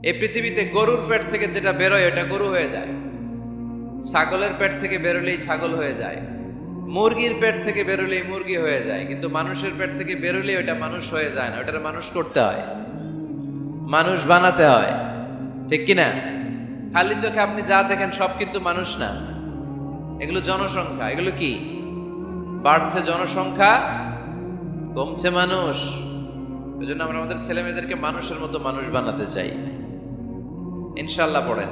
এই পৃথিবীতে গরুর পেট থেকে যেটা বেরোয় এটা গরু হয়ে যায়, ছাগলের পেট থেকে বেরোলেই ছাগল হয়ে যায়, মুরগির পেট থেকে বেরোলেই মুরগি হয়ে যায়, কিন্তু মানুষের পেট থেকে বেরোলেই ওটা মানুষ হয়ে যায় না, ওটার মানুষ করতে হয়, মানুষ বানাতে হয়, ঠিক কিনা? খালি চোখে আপনি যা দেখেন সব কিন্তু মানুষ না, এগুলো জনসংখ্যা। এগুলো কি? বাড়ছে জনসংখ্যা, কমছে মানুষ। এই জন্য আমরা আমাদের ছেলে মেয়েদেরকে মানুষের মতো মানুষ বানাতে চাই, ইনশাল্লাহ। পড়েন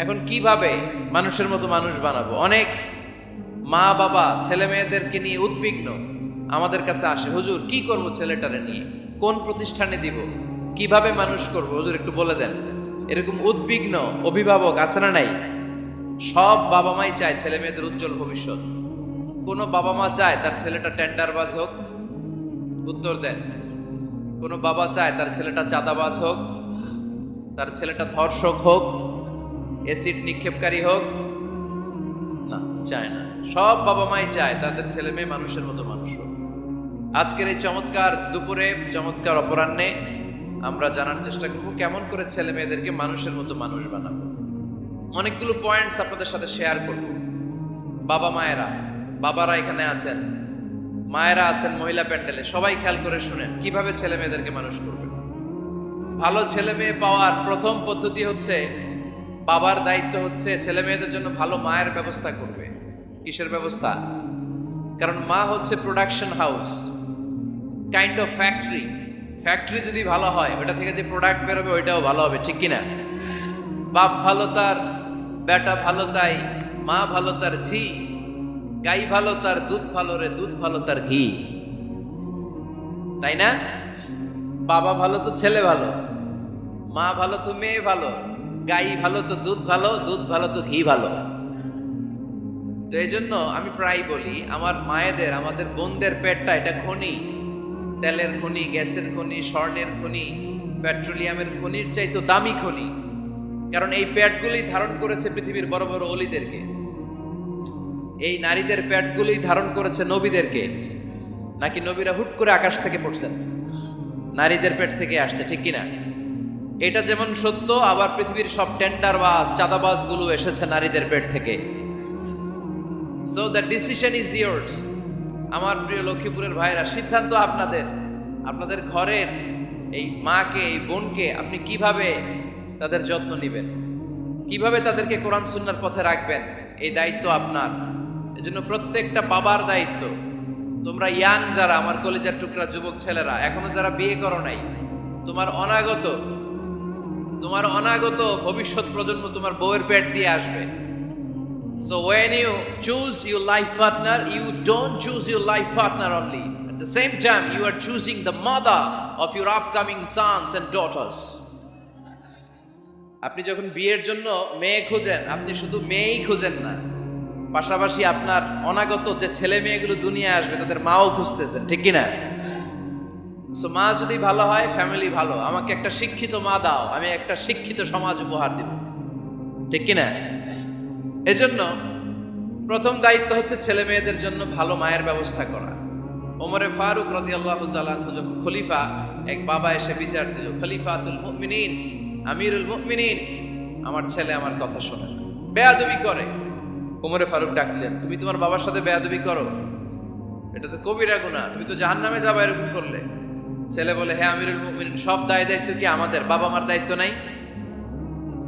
এখন কিভাবে মানুষের মতো মানুষ বানাবো। অনেক মা বাবা ছেলে মেয়েদেরকে নিয়ে উদ্বিগ্ন, আমাদের কাছে আসে, হুজুর কি করব ছেলেটারে নিয়ে, কোন প্রতিষ্ঠানে দিব, কিভাবে মানুষ করব হুজুর একটু বলে দেন। এরকম উদ্বিগ্ন অভিভাবক আছে না নাই? সব বাবা মাই চায় ছেলে মেয়েদের উজ্জ্বল ভবিষ্যৎ। কোন বাবা মা চায় তার ছেলেটা টেন্ডারবাজ হোক? উত্তর দেন। কোন বাবা চায় তার ছেলেটা চাঁদাবাজ হোক, তার ছেলেটা ধর্ষক হোক, এসিড নিক্ষেপকারী হোক? না, চায় না। সব বাবা মাই চায় তাদের ছেলে মেয়ে মানুষের মতো মানুষ হোক। আজকের এই চমৎকার দুপুরে, চমৎকার অপরাহ্নে আমরা জানার চেষ্টা করব কেমন করে ছেলে মেয়েদেরকে মানুষের মতো মানুষ বানাবো। অনেকগুলো পয়েন্টস আপনাদের সাথে শেয়ার করব। বাবা মায়েরা, বাবারা এখানে আছেন, মায়েরা আছেন মহিলা প্যান্ডেলে, সবাই খেয়াল করে শুনেন কিভাবে ছেলে মেয়েদেরকে মানুষ করবে। ভালো ছেলে মেয়ে পাওয়ার প্রথম পদ্ধতি হচ্ছে, বাবার দায়িত্ব হচ্ছে ছেলে মেয়েদের জন্য ভালো মায়ের ব্যবস্থা করবে। কিসের ব্যবস্থা? কারণ মা হচ্ছে production house, kind of factory. Factory যদি ভালো হয়, ওটা থেকে যে প্রোডাক্ট বেরোবে ওইটাও ভালো হবে, ঠিক কিনা? বাপ ভালো তার বেটা ভালো তাই, মা ভালো তার ঝি, গাই ভালো তার দুধ ভালো রে, দুধ ভালো তার ঘি, তাই না? বাবা ভালো তো ছেলে ভালো, মা ভালো তো মেয়ে ভালো, গাই ভালো তো দুধ ভালো, দুধ ভালো তো ঘি ভালো। তো এই জন্য আমি প্রায় বলি, আমার মায়েদের, আমাদের বোনদের পেটটা এটা খনি, তেলের খনি, গ্যাসের খনি, স্বর্ণের খনি, পেট্রোলিয়ামের খনির চাইতো দামি খনি। কারণ এই পেটগুলি ধারণ করেছে পৃথিবীর বড় বড় অলিদেরকে, এই নারীদের পেটগুলি ধারণ করেছে নবীদেরকে। নাকি নবীরা হুট করে আকাশ থেকে পড়ছেন? নারীদের পেট থেকে আসছে, ঠিক কিনা? এটা যেমন সত্য, আবার পৃথিবীর সব টেন্ডারবাজ, চাঁদাবাজ গুলো এসেছে নারীদের পেট থেকে। So the decision is years. আমার প্রিয় লক্ষ্মীপুরের ভাইরা, সিদ্ধান্ত আপনাদের। আপনাদের ঘরের এই মাকে, এই বোনকে আপনি কিভাবে তাদের যত্ন নেবেন, কিভাবে তাদেরকে কোরআন সুন্নাহর পথে রাখবেন, এই দায়িত্ব আপনার। এজন্য প্রত্যেকটা বাবার দায়িত্ব। তোমরা ইয়াং যারা, আমার কলেজের টুকরা যুবক ছেলেরা, এখনো যারা বিয়ে করো নাই, তোমার অনাগত ভবিষ্যৎ প্রজন্ম তোমার বউয়ের পেট দিয়ে আসবে। So when you choose your life partner, you don't choose your life partner only. At the same time, you are choosing the mother of your upcoming sons and daughters. আপনি যখন বিয়ের জন্য মেয়ে খোঁজেন, আপনি শুধু মেয়েই খোঁজেন না, পাশাপাশি আপনার অনাগত যে ছেলে মেয়েগুলো দুনিয়ায় আসবে তাদের মাও খুঁজতেছেন, ঠিক কিনা? সো মা যদি ভালো হয়, ফ্যামিলি ভালো। আমাকে একটা শিক্ষিত মা দাও, আমি একটা শিক্ষিত সমাজ উপহার দিব, ঠিক কিনা? এজন্য প্রথম দায়িত্ব হচ্ছে ছেলে মেয়েদের জন্য ভালো মায়ের ব্যবস্থা করা। ওমরে ফারুক রাদিয়াল্লাহু তাআলা আনহু যখন খলিফা, এক বাবা এসে বিচার দিল, খলিফাতুল মুমিনিন, আমিরুল মুমিনিন, আমার ছেলে আমার কথা শোনে না, বেয়াদবি করে। ওমরে ফারুক ডাকলেন, তুমি তোমার বাবার সাথে বেয়াদবি করো? এটা তো কবিরা গুনাহ, তুমি তো জাহান্নামে যাবে এরকম করলে। ছেলে বলে, হ্যাঁ আমিরুল মুমিনিন, সব দায়িত্ব কি আমাদের? বাবা মার দায়িত্ব নাই?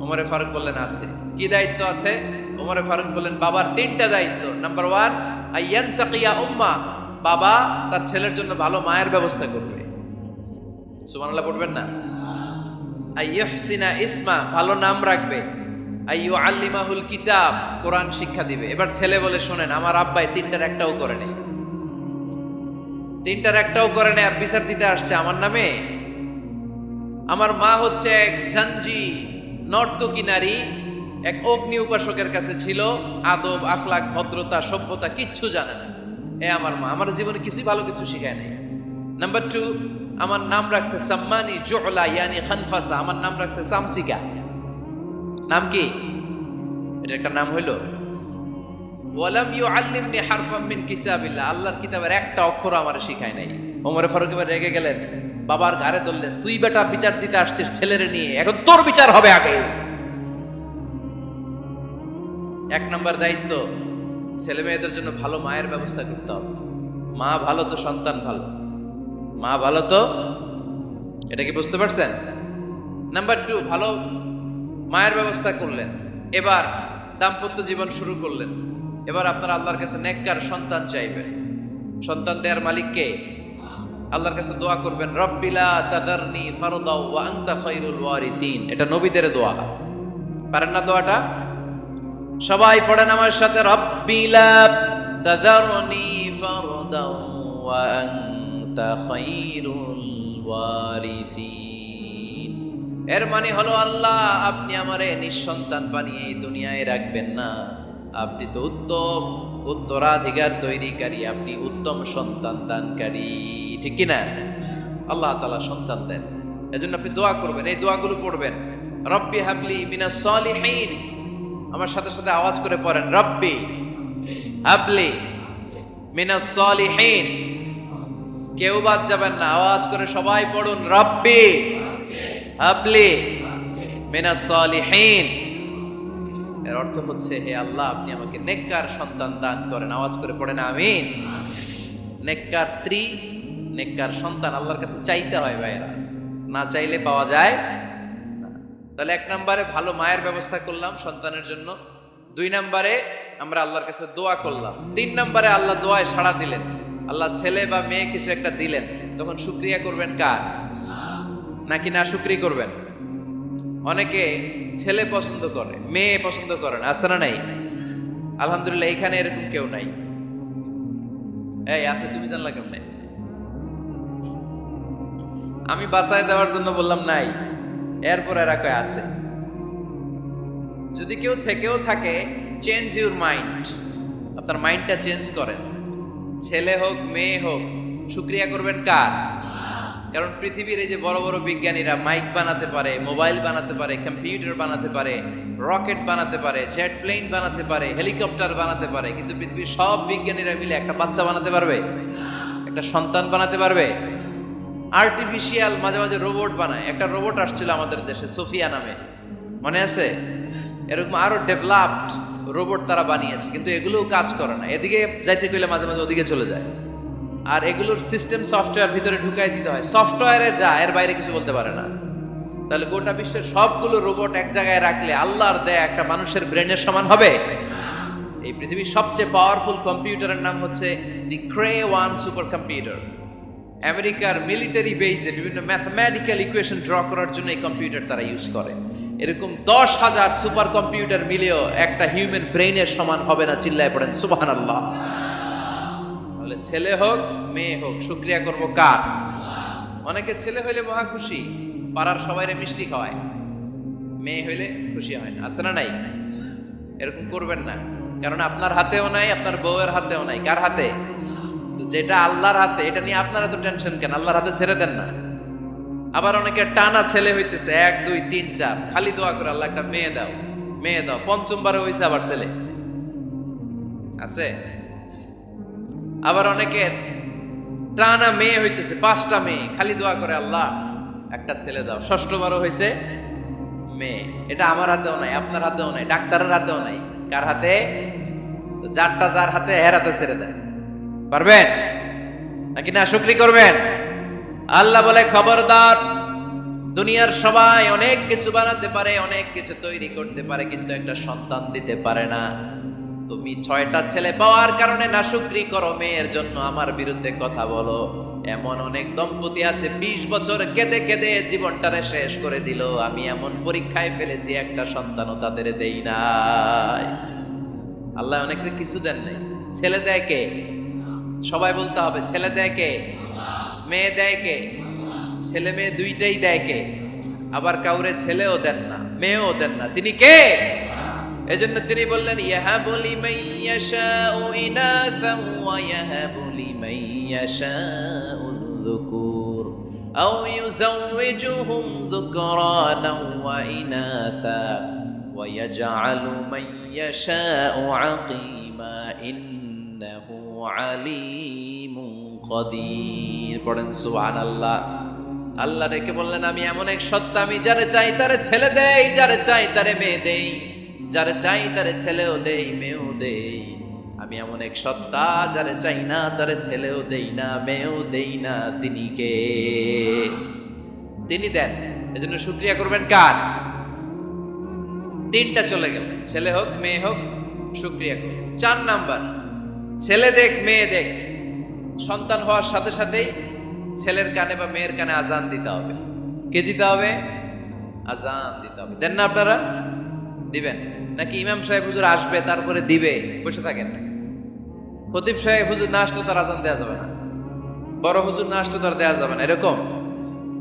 ওমরে ফারুক বললেন, আছে। কি দায়িত্ব আছে? ওমরে ফারুক বললেন, বাবার তিনটা দায়িত্ব। নাম্বার 1, আইয়ানতাকিয়া উম্মা, বাবা তার ছেলের জন্য ভালো মায়ের ব্যবস্থা করবে। সুবহানাল্লাহ পড়বেন না? আইয়ুহসিনা ইসমা, ভালো নাম রাখবে। আইয়ুআল্লিমাহুল কিতাব, কোরআন শিক্ষা দিবে। এবার ছেলে বলে, শোনেন, আমার আব্বাই তিনটার একটাও করে নাই, আর বিচার দিতে আসছে আমার নামে। আমার মা হচ্ছে এক জাঞ্জি, নর্তকী নারী, এক অগ্নি উপাসকের কাছে ছিল, আদব, আখলাক, ভদ্রতা, সভ্যতা কিচ্ছু জানে না। আমার মা আমার জীবনে কিছুই ভালো কিছু শিখায় নাই। নাম্বার 2, আমার নাম রাখছে সাম্মানি জুলা, ইয়ানি খানফাসা, আমার নাম রাখছে সামসিকা। নাম কি? এটা একটা নাম হইল? ওয়ালাম ইউআল্লিমনি হারফাম মিন কিতাবিল্লাহ, আল্লাহর কিতাবের একটা অক্ষর আমারে শিখায় নাই। ওমর ফারুক এবার রেগে গেলেন, বাবার ঘাড়ে তুললেন, তুই বেটা বিচার দিতে আসছিস ছেলেরে নিয়ে, এখন তোর বিচার হবে আগে। এক নম্বর দায়িত্ব, ছেলে মেয়েদের জন্য ভালো মায়ের ব্যবস্থা করতে হবে। মা ভালো তো সন্তান ভালো, মা ভালো তো, এটা কি বুঝতে পারছেন? নাম্বার 2, ভালো মায়ের ব্যবস্থা করলেন, এবার দাম্পত্য জীবন শুরু করলেন। এবার আপনারা আল্লাহর কাছে নেককার সন্তান চাইবেন। সন্তান দেওয়ার মালিক কে? আল্লাহর কাছে দোয়া করবেন, রব্বিলা তাদারনি ফারদাও ওয়া আনতা খায়রুল ওয়ারিসিন। এটা নবীদের দোয়া, পারেন না দোয়াটা? সবাই পড়েন আমার সাথে, রব্বিলা তাদারনি ফারদাও ওয়া আনতা খায়রুল ওয়ারিসিন। এর মানে হলো, আল্লাহ আপনি আমারে নিঃসন্তান বানিয়ে এই দুনিয়ায় রাখবেন না, আপনি তো উত্তম উত্তরাধিকার তৈরিকারী, আপনি উত্তম সন্তান দানকারী, ঠিক কিনা? আল্লাহ তাআলা সন্তান দেন, এজন্য আপনি দোয়া করবেন, এই দোয়াগুলো পড়বেন। রব্বি হাবলি মিনাস সালিহিন, আমার সাথে সাথে আওয়াজ করে পড়েন, রব্বি হাবলি মিনাস সালিহিন। কেউ বাদ যাবেন না, আওয়াজ করে সবাই পড়ুন, রব্বি হাবলি মিনাস সালিহিন। এর অর্থ হচ্ছে, হে আল্লাহ আপনি আমাকে নেককার সন্তান দান করেন। আওয়াজ করে পড়েন আমিন। নেককার স্ত্রী, নেককার সন্তান আল্লাহর কাছে চাইতে হয় ভাইরা, না চাইলে পাওয়া যায় না। তাহলে 1 নম্বরে ভালো মায়ের ব্যবস্থা করলাম সন্তানের জন্য, 2 নম্বরে আমরা আল্লাহর কাছে দোয়া করলাম, 3 নম্বরে আল্লাহ দোয়ায় সাড়া দিলেন। আল্লাহ ছেলে বা মেয়ে কিছু একটা দিলেন, তখন শুকরিয়া করবেন কার? নাকি না শুকরি করবেন? অনেকে ছেলে পছন্দ করে, মেয়ে পছন্দ করেন, আছে না নাই? আলহামদুলিল্লাহ এখানে এরকম কেউ নাই। এই আছে, তুমি জানলা কেমনে? আমি বাঁচায় দেওয়ার জন্য বললাম নাই, এরপর এরা কয় আছে। যদি কেউ থেকেও থাকে, চেঞ্জ ইউর মাইন্ড, আপনার মাইন্ডটা চেঞ্জ করেন। ছেলে হোক মেয়ে হোক, শুকরিয়া করবেন কার? কারণ পৃথিবীর এই যে বড় বড় বিজ্ঞানীরা মাইক বানাতে পারে, মোবাইল বানাতে পারে, কম্পিউটার বানাতে পারে, রকেট বানাতে পারে, জেট প্লেন বানাতে পারে, হেলিকপ্টার বানাতে পারে, কিন্তু পৃথিবীর সব বিজ্ঞানীরা মিলে একটা বাচ্চা বানাতে পারবে? একটা সন্তান বানাতে পারবে? আর্টিফিশিয়াল মাঝে মাঝে রোবট বানায়। একটা রোবট আসছিল আমাদের দেশে, সোফিয়া নামে, মনে আছে? এরকম আরো ডেভেলপড রোবট তারা বানিয়েছে, কিন্তু এগুলোও কাজ করে না। এদিকে যাইতে গেলে মাঝে মাঝে ওদিকে চলে যায়। আর এগুলোর সিস্টেম সফটওয়্যার ভিতরে ঢুকাই দিতে হয়, সফটওয়্যারে যা, এর বাইরে কিছু বলতে পারে না। তাহলে গোটা বিশ্বের সবগুলো রোবট এক জায়গায় রাখলে আল্লাহর দেয়া একটা মানুষের ব্রেনের সমান হবে? এই পৃথিবীর সবচেয়ে পাওয়ারফুল কম্পিউটারের নাম হচ্ছে দি ক্রে-1 সুপার কম্পিউটার। আমেরিকার মিলিটারি বেসে বিভিন্ন ম্যাথমেটিক্যাল ইকুয়েশন ড্র করার জন্য এই কম্পিউটার তারা ইউজ করে। এরকম 10,000 সুপার কম্পিউটার মিলেও একটা হিউম্যান ব্রেইনের সমান হবে না। চিল্লায় পড়েন সুবহানাল্লাহ। তাহলে ছেলে হোক মেয়ে হোক, শুকরিয়া করব কার? অনেকে ছেলে হইলে মহা খুশি, পাড়ার সবাইরে মিষ্টি খাওয়ায়, মেয়ে হইলে খুশি হয় না, আছে না নাই? এরকম করবেন না, কারণ আপনার হাতেও নাই, আপনার বউয়ের হাতেও নাই। কার হাতে? যেটা আল্লাহর হাতে, এটা নিয়ে আপনারা তো টেনশন কেন? আল্লাহর হাতে ছেড়ে দেন না। আবার অনেকে টানা ছেলে হইতেছে, 1 2 3 4, খালি দোয়া করে আল্লাহ একটা মেয়ে দাও, মেয়ে দাও। 5ম হইছে আবার ছেলে, আছে। আবার অনেকের টানা মেয়ে হইতেছে, 5টা মেয়ে, খালি দোয়া করে আল্লাহ একটা ছেলে দাও। 6ঠবারও হয়েছে মেয়ে। এটা আমার হাতেও নাই, আপনার হাতেও নাই, ডাক্তারের হাতেও নাই। কার হাতে? যারটা যার হাতে, এর হাতে ছেড়ে দেয়। পারবেন নাকি না শুকরি করবেন? আল্লাহ বলে, খবরদার, দুনিয়ার সবাই অনেক কিছু বানাতে পারে, অনেক কিছু তৈরি করতে পারে, কিন্তু একটা সন্তান দিতে পারে না। তুমি 6টা ছেলে পাওয়ার কারণে না শুকরি করো, মেয়ের জন্য আমার বিরুদ্ধে কথা বলো। এমন অনেক দম্পতি আছে 20 বছর কেঁদে কেঁদে জীবনটারে শেষ করে দিল। আমি এমন পরীক্ষায় ফেলেছি, একটা সন্তানও তাদের দেই নাই। আল্লাহ অনেকে কিছু দেন নাই। ছেলে দেয় কে? সবাই বলতে হবে, ছেলে দেয় কে? মেয়ে দেয় কে? ছেলে মেয়ে দুইটাই দেয় কে? আবার কাউরে ছেলেও দেন না, মেয়েও দেন না, তিনি কে? এজন্য তিনি বললেন, ইয়াহাবু লিমান ইয়াশাউ ইনাসান ওয়া ইয়াহাবু লিমান ইয়াশাউ যুকুর আও ইউযাওয়িজুহুম যুকরানান ওয়া ইনাসা ওয়া ইয়াজআলু মান ইয়াশাউ আকিমা ইন্নাহু আলীমুন কাদির। পড়েন সুবহানাল্লাহ। আল্লাহ ডেকে বললেন, আমি এমন এক সত্তা, আমি যারে চাই তারে ছেলে দেই, যারে চাই তারে মেয়ে দেই, যারে চাই তারে ছেলেও দেই মেয়েও দেই। আমি এমন এক সত্তা, যারে চাই না তারে ছেলেও দেই না মেয়েও দেই না। তিনি কে? তিনি দেন। এজন্য শুকরিয়া করবেন কার? তিনটা চলে গেল, ছেলে হোক মেয়ে হোক, শুকরিয়া করুন। 4 নাম্বার, ছেলে দেখ মেয়ে দেখ, সন্তান হওয়ার সাথে সাথেই ছেলের কানে বা মেয়ের কানে আজান দিতে হবে। কে দিতে হবে? আজান দিতে হবে। দেন না আপনারা? দিবেন নাকি ইমাম সাহেব হুজুর আসবে তারপরে দিবে বসে থাকেন? খতিব সাহেব হুজুর না আসলে তার আজান দেওয়া যাবে না, বড় হুজুর না আসলে তার দেওয়া যাবে না, এরকম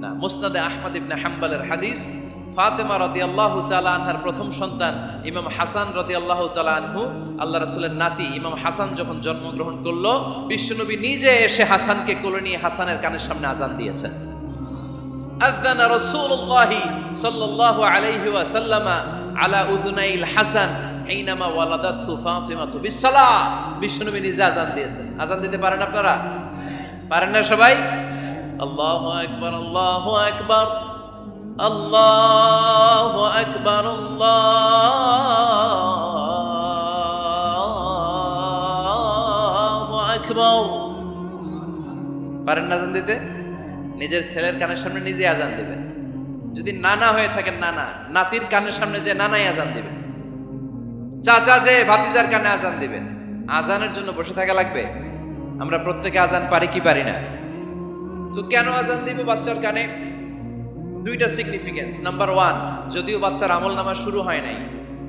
না। মুসনাদে আহমদ ইবনে হাম্বলের হাদিস, ফাতেমা রাদিয়াল্লাহু তাআলা আনহার প্রথম সন্তান ইমাম হাসান রাদিয়াল্লাহু তাআলা আনহু, আল্লাহ রাসূলের নাতি ইমাম হাসান যখন জন্মগ্রহণ করলো, বিশ্বনবী নিজে এসে হাসানকে কোলে নিয়ে হাসানের কানের সামনে আজান দিয়েছেন। আযানা রাসূলুল্লাহ সাল্লাল্লাহু আলাইহি ওয়াসাল্লাম আলা উযুনাইল হাসান হিনামা ওয়ালাদাতহু ফাতিমাতু বিসসালাহ। বিশ্বনবী নিজে আজান দিয়েছেন। আজান দিতে পারেন আপনারা? পারেন না সবাই? আল্লাহু আকবার, আল্লাহু আকবার, আল্লাহু আকবার, আল্লাহু আকবার। পারেন না আজান দিতে? নিজের ছেলের কানের সামনে নিজে আজান দিবেন। যদি নানা হয়ে থাকেন, নানা নাতির কানের সামনে যে নানাই আজান দিবেন, চাচা যে ভাতিজার কানে আজান দিবেন। আজানের জন্য বসে থাকা লাগবে? আমরা প্রত্যেকে আজান পারি কি পারি না? তো কেন আজান দিব বাচ্চার কানে? দুইটা সিগনিফিকেন্স। নাম্বার 1, যদিও বাচ্চার আমল নামা শুরু হয় নাই,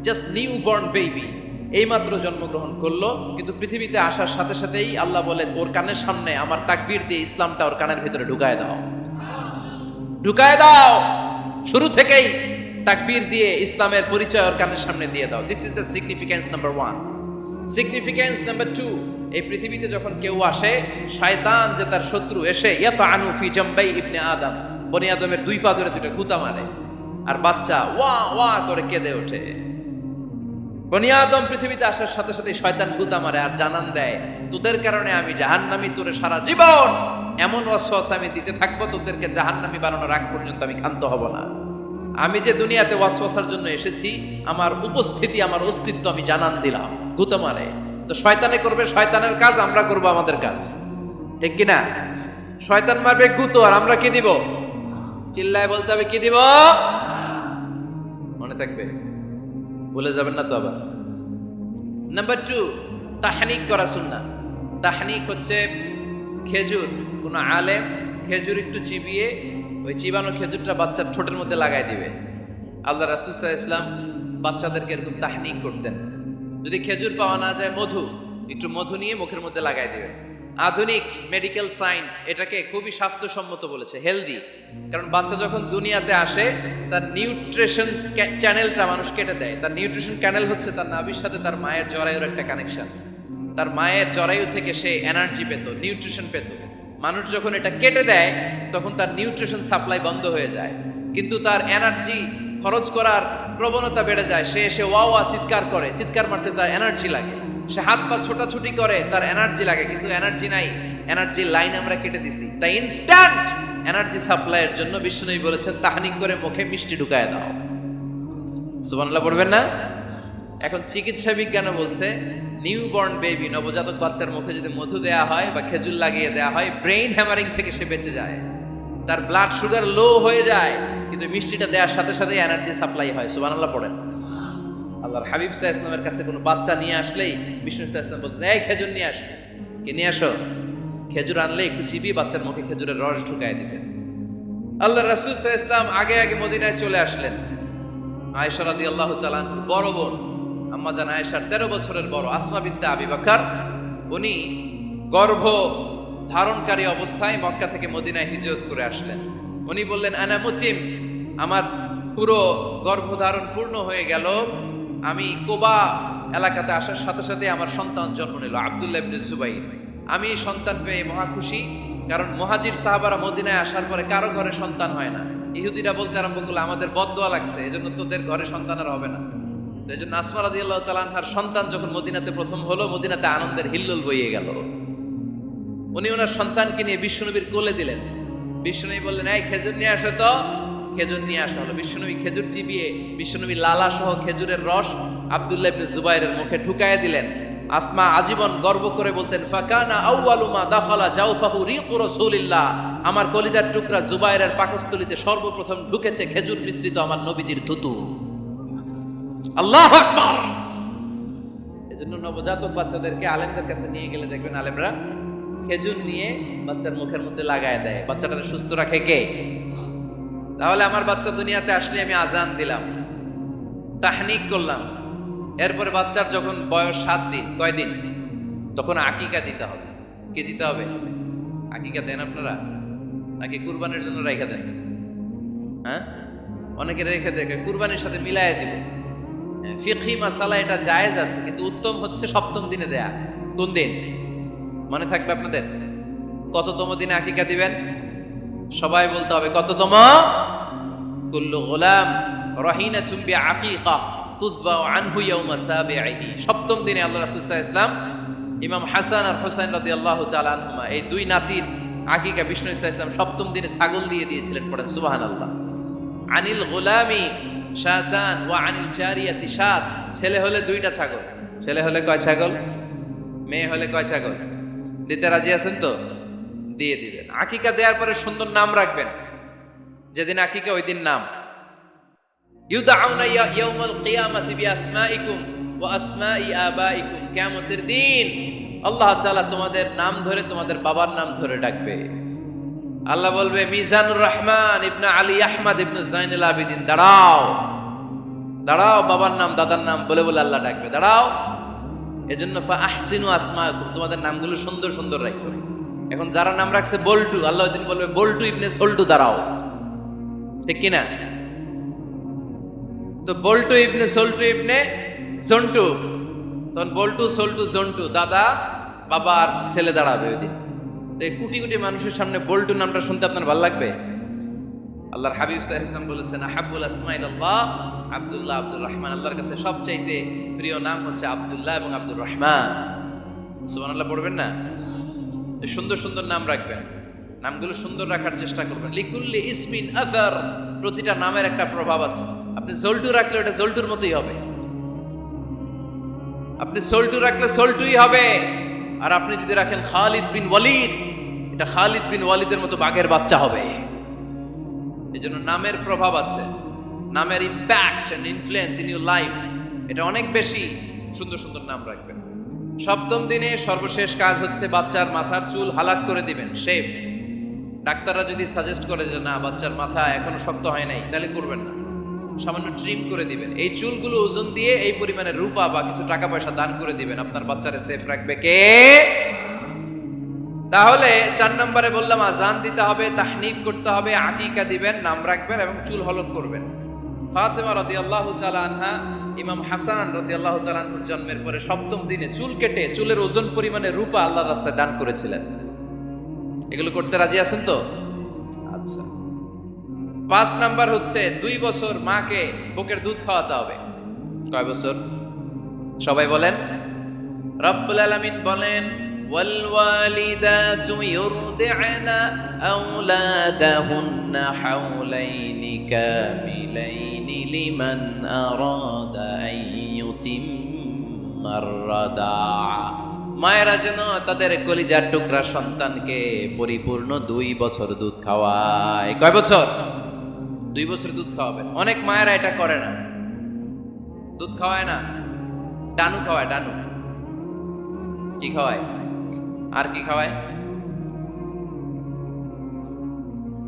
জাস্ট নিউ বর্ন বেবি, এইমাত্র জন্মগ্রহণ করলো, কিন্তু পৃথিবীতে আসার সাথে সাথেই আল্লাহ বলেন ওর কানের সামনে আমার তাকবীর দিয়ে ইসলামটা ওর কানের ভিতরে ঢুকায় দাও, ঢুকায় দাও। শুরু থেকেই তাকবীর দিয়ে ইসলামের পরিচয় ওর কানের সামনে দিয়ে দাও। This is the significance number 1। Significance number 2, এই পৃথিবীতে যখন কেউ আসে, শয়তান যে তার শত্রু এসে ইয়াতানু ফি জামবাই ইবনে আদম, বনি আদমের 2 পা ধরে 2টা গুতা মারে, আর বাচ্চা ওয়া ওয়া করে কেঁদে ওঠে। বনি আদম পৃথিবীতে আসার সাথে সাথে শয়তান গুতা মারে আর জানান দেয়, তোদের কারণে আমি জাহান্নামী, তোরে সারা জীবন এমন ওয়াসওয়াসা আমি দিতে থাকবো, তোদেরকে জাহান্নামী বানানোর আগ পর্যন্ত আমি ক্ষান্ত হব না। আমি যে দুনিয়াতে ওয়াসওয়াসার জন্য এসেছি, আমার উপস্থিতি, আমার অস্তিত্ব আমি জানান দিলাম। গুতা মারে। তো শয়তানে করবে শয়তানের কাজ, আমরা করব আমাদের কাজ, ঠিক কিনা? শয়তান মারবে গুতো, আর আমরা কি দিব? চিল্লায় বলতে হবে কি দিব? মনে থাকবে, ভুলে যাবেন না তো আবার। নাম্বার 2, তাহনিক করা সুন্নাহ। তাহনিক হচ্ছে খেজুর, কোন আলেম খেজুর একটু চিবিয়ে ওই চিবানো খেজুরটা বাচ্চার ঠোঁটের মধ্যে লাগাই দিবে। আল্লাহ রাসূল সাল্লাল্লাহু আলাইহি ওয়াসাল্লাম বাচ্চাদেরকে এরকম তাহনিক করতেন। যদি খেজুর পাওয়া না যায়, একটু মধু নিয়ে মুখের মধ্যে লাগাই দিবেন। আধুনিক মেডিকেল সায়েন্স এটাকে খুবই স্বাস্থ্যসম্মত বলেছে, হেলদি। কারণ বাচ্চা যখন দুনিয়াতে আসে, তার নিউট্রিশন চ্যানেলটা মানুষ কেটে দেয়। তার নিউট্রিশন চ্যানেল হচ্ছে তার নাভির সাথে তার মায়ের জরায়ুর একটা কানেকশন। তার মায়ের জরায়ু থেকে সে এনার্জি পেত, নিউট্রিশন পেত। মানুষ যখন এটা কেটে দেয়, তখন তার নিউট্রিশন সাপ্লাই বন্ধ হয়ে যায়, কিন্তু তার এনার্জি খরচ করার প্রবণতা বেড়ে যায়। সে এসে ওয়া ওয়া চিৎকার করে, চিৎকার মারতে তার এনার্জি লাগে। সে হাত পা ছোটাছুটি করে, তার এনার্জি লাগে, কিন্তু এনার্জি নাই। এনার্জি লাইন আমরা কেটে দিছি। তাই ইনস্ট্যান্ট এনার্জি সাপ্লাইয়ের জন্য বিশ্বনবী বলেছেন, তাহনিক করে মুখে মিষ্টি ঢুকায় দাও। সুবহানাল্লাহ পড়বেন না? এখন চিকিৎসা বিজ্ঞানও বলছে, নিউবর্ন বেবি, নবজাতক বাচ্চার মুখে যদি মধু দেয়া হয় বা খেজুর লাগিয়ে দেয়া হয়, ব্রেইন হ্যামারিং থেকে সে বেঁচে যায়। তার ব্লাড সুগার লো হয়ে যায়, কিন্তু মিষ্টিটা দেওয়ার সাথে সাথে এনার্জি সাপ্লাই হয়। সুবহানাল্লাহ পড়েন। আল্লাহর হাবিব সাল্লাল্লাহু আলাইহি ওয়াসাল্লামের কাছে কোনো বাচ্চা নিয়ে আসলেই বিষ্ণু সাল্লাল্লাহু আলাইহি ওয়াসাল্লাম বলছেন, এই খেজুর নিয়ে আস। কে নিয়ে আসো? খেজুর আনলে একটু চিবিয়ে বাচ্চার মুখে খেজুরের রস ঢুকায় দিবেন। আল্লাহ রাসূল সাল্লাল্লাহু আলাইহি ওয়াসাল্লাম আগে আগে মদিনায় চলে আসলেন। আয়েশা রাদিয়াল্লাহু তাআলা বড় বোন, আম্মা জান আয়েশার 13 বছরের বড়, আসমা বিনতে আবি বকর, উনি গর্ভ ধারণকারী অবস্থায় মক্কা থেকে মদিনায় হিজরত করে আসলেন। উনি বললেন, আনা মুতিম, আমার পুরো গর্ভধারণ পূর্ণ হয়ে গেল। আমি কোবা এলাকাতে আসার সাথে সাথে আমার সন্তান জন্ম নিল, আব্দুল্লাহ ইবনে জুবাইর। আমি সন্তান পেয়ে মহা খুশি, কারণ মুহাজির সাহাবারা মদিনায় আসার পরে কারো ঘরে সন্তান হয় না। ইহুদিরা বলতে আরম্ভ করলো, আমাদের বদদোয়া লাগছে, এজন্য তোদের ঘরে সন্তান আর হবে না। এই জন্য আসমা রাদিয়াল্লাহু তাআলা আনহার সন্তান যখন মদিনাতে প্রথম হলো, মদিনাতে আনন্দের হিল্লোল বইয়ে গেল। উনি ওনার সন্তানকে নিয়ে বিশ্বনবীর কোলে দিলেন। বিশ্বনবী বললেন, এই খেজুর নিয়ে আসো তো। খেজুর নিয়ে আসা হলো। বিশ্বনবী খেজুর চিবিয়ে বিশ্বনবী লালা সহ খেজুরের রস আব্দুল্লাহ ইবনে জুবাইরের মুখে ঢুকায় দিলেন। আসমা আজীবন গর্ব করে বলতেন, ফাকানা আউয়ালু মা দাখালা জাওফাহু রিকু রাসূলিল্লাহ, আমার কলিজার টুকরা জুবাইরের পাকস্থলীতে সর্বপ্রথম ঢুকেছে খেজুর মিশ্রিত আমার নবীজির থুতু। আল্লাহু আকবার। এজন্য নবজাতক বাচ্চাদেরকে আলেমদের কাছে নিয়ে গেলে দেখবেন আলেমরা খেজুর নিয়ে বাচ্চার মুখের মধ্যে লাগায় দেয়। বাচ্চাটাকে সুস্থ রাখে কে? তাহলে আমার বাচ্চা দুনিয়াতে আসলে আমি আজান দিলাম, তাহনিক করলাম, এরপরে বাচ্চার যখন বয়স 7 দিন, কয়দিন, তখন আকিকা দিতে হবে। কে দিতে হবে? আকিকা দেন আপনারা নাকি কুরবানির জন্য রেখে দেন? হ্যাঁ, অনেকে রেখে দেখে কুরবানির সাথে মিলায় দিব। ফিকহি মাসালা এটা জায়েজ আছে, কিন্তু উত্তম হচ্ছে 7ম দিনে দেয়া। কোন দিন মনে থাকবে আপনাদের? কততম দিনে আকিকা দিবেন? সবাই বলতে হবে কততম? কুল্লু গোলাম রহিনাতুম বিআকিকা তুযবাউ আনহু ইয়াউমা সাবিহি। 7ম দিনে আল্লাহ রাসূল সাল্লাল্লাহু আলাইহি ওয়াসাল্লাম ইমাম হাসান আর হুসাইন রাদিয়াল্লাহু তাআলা আনহুমা, এই দুই নাতির আকিকা বিষ্ণু সাল্লাল্লাহু আলাইহি ওয়াসাল্লাম 7ম দিনে ছাগল দিয়ে দিয়েছিলেন। পড়েন সুবহানাল্লাহ। আনিল গোলামি শাজান ওয়া আনিল জারিয়াতি শাত। ছেলে হলে 2টা ছাগল। ছেলে হলে কয় ছাগল? মেয়ে হলে কয় ছাগল? দিতে রাজি আছেন তো? দিয়ে দিবেন। আকিকা দেওয়ার পরে সুন্দর নাম রাখবেন। যেদিন আকিকা ওই দিন নাম। ইউদাউনা ইয়াউমাল কিয়ামাতি বিআসমাইকুম ওয়া আসমাই আবাইকুম। কিয়ামতের দিন আল্লাহ তাআলা তোমাদের নাম ধরে তোমাদের বাবার নাম ধরে ডাকবে। আল্লাহ বলবে, মিজানুর রহমান ইবনে আলী আহমদ ইবনে জাইনুল আবিদিন, দাঁড়াও দাঁড়াও, বাবার নাম দাদার নাম বলে বলে আল্লাহ ডাকবে, দাঁড়াও। এজন্য ফা আহসিনু আসমাকুম, তোমাদের নামগুলো সুন্দর সুন্দর রাখবে। এখন যারা নাম রাখছে বল্টু, আল্লাহ ওই দিন বলবে, বল্টু ইবনে সল্টু, দাঁড়াও। ঠিক কিনা? তো বল্টু ইবনে সল্টু ইবনে জন্টু, তখন বল্টু সল্টু জন্টু, দাদা বাবা আর ছেলে দাঁড়াবে ওই দিন। কোটি কোটি মানুষের সামনে বল্টু নামটা শুনতে আপনার ভালো লাগবে? আল্লাহর হাবিব সাল্লাল্লাহু আলাইহি ওয়াসাল্লাম বলেছেন, আহাব্বুল আসমাইল্লাহ আব্দুল্লাহ আব্দুর রহমান। আল্লাহর কাছে সবচাইতে প্রিয় নাম হচ্ছে আব্দুল্লাহ এবং আব্দুর রহমান। সুবহানাল্লাহ পড়বেন না? সুন্দর সুন্দর নাম রাখবেন, নামগুলো সুন্দর রাখার চেষ্টা করবেন। লিকুল্লি ইসমিন আসার, প্রতিটা নামের একটা প্রভাব আছে। আপনি জল্টু রাখলে ওটা জল্টুর মতোই হবে, আপনি সল্টু রাখলে সল্টুই হবে। আর আপনি যদি রাখেন খালিদ বিন ওয়ালিদ, এটা খালিদ বিন ওয়ালিদের মতো বাঘের বাচ্চা হবে। এই জন্য নামের প্রভাব আছে, নামের impact and influence in your life এটা অনেক বেশি। সুন্দর সুন্দর নাম রাখবেন। 7ম দিনে সর্বশেষ কাজ হচ্ছে বাচ্চার মাথার চুল হালাক করে দিবেন, শেভ। ডাক্তাররা যদি সাজেস্ট করে যে না বাচ্চার মাথা এখনো শক্ত হয় নাই, তাহলে করবেন না, সামান্য ট্রিম করে দিবেন। এই চুলগুলো ওজন দিয়ে এই পরিমাণে রূপা বা কিছু টাকা পয়সা দান করে দিবেন। আপনার বাচ্চারে সেফ রাখবে কে? তাহলে 4 নম্বরে বললাম আজান দিতে হবে, তাহনিক করতে হবে, আকিকা দিবেন, নাম রাখবেন এবং চুল হলক করবেন। ফাতেমা রাদিয়াল্লাহু তাআলা আনহা ইমাম হাসান রাদিয়াল্লাহু তাআলা আনহুর জন্মের পরে 7ম দিনে চুল কেটে চুলের ওজন পরিমাণে রূপা আল্লাহর রাস্তায় দান করেছিলেন। এগুলো করতে রাজি আছেন তো? আচ্ছা। 5 নাম্বার হচ্ছে 2 বছর মাকে বুকের দুধ খাওয়াতে হবে। কয় বছর? সবাই বলেন। রব্বুল আলামিন বলেন, ওয়াল ওয়ালিদাতু ইউরদি'না আওলাদাহুন্না হাওলাইনি কামিলাইনি লিমান আরাদা আন ইউতিম্মার রাদা'a। মায়েরা যেন তাদের কলিজার টুকরা সন্তানকে পরিপূর্ণ 2 বছর দুধ খাওয়ায়। কয় বছর? 2 বছর দুধ খাওয়াবেন। অনেক মায়েরা এটা করে না, দুধ খাওয়ায় না, ডানু খাওয়ায়। ডানু কি খাওয়ায়? আর কি খাওয়ায়?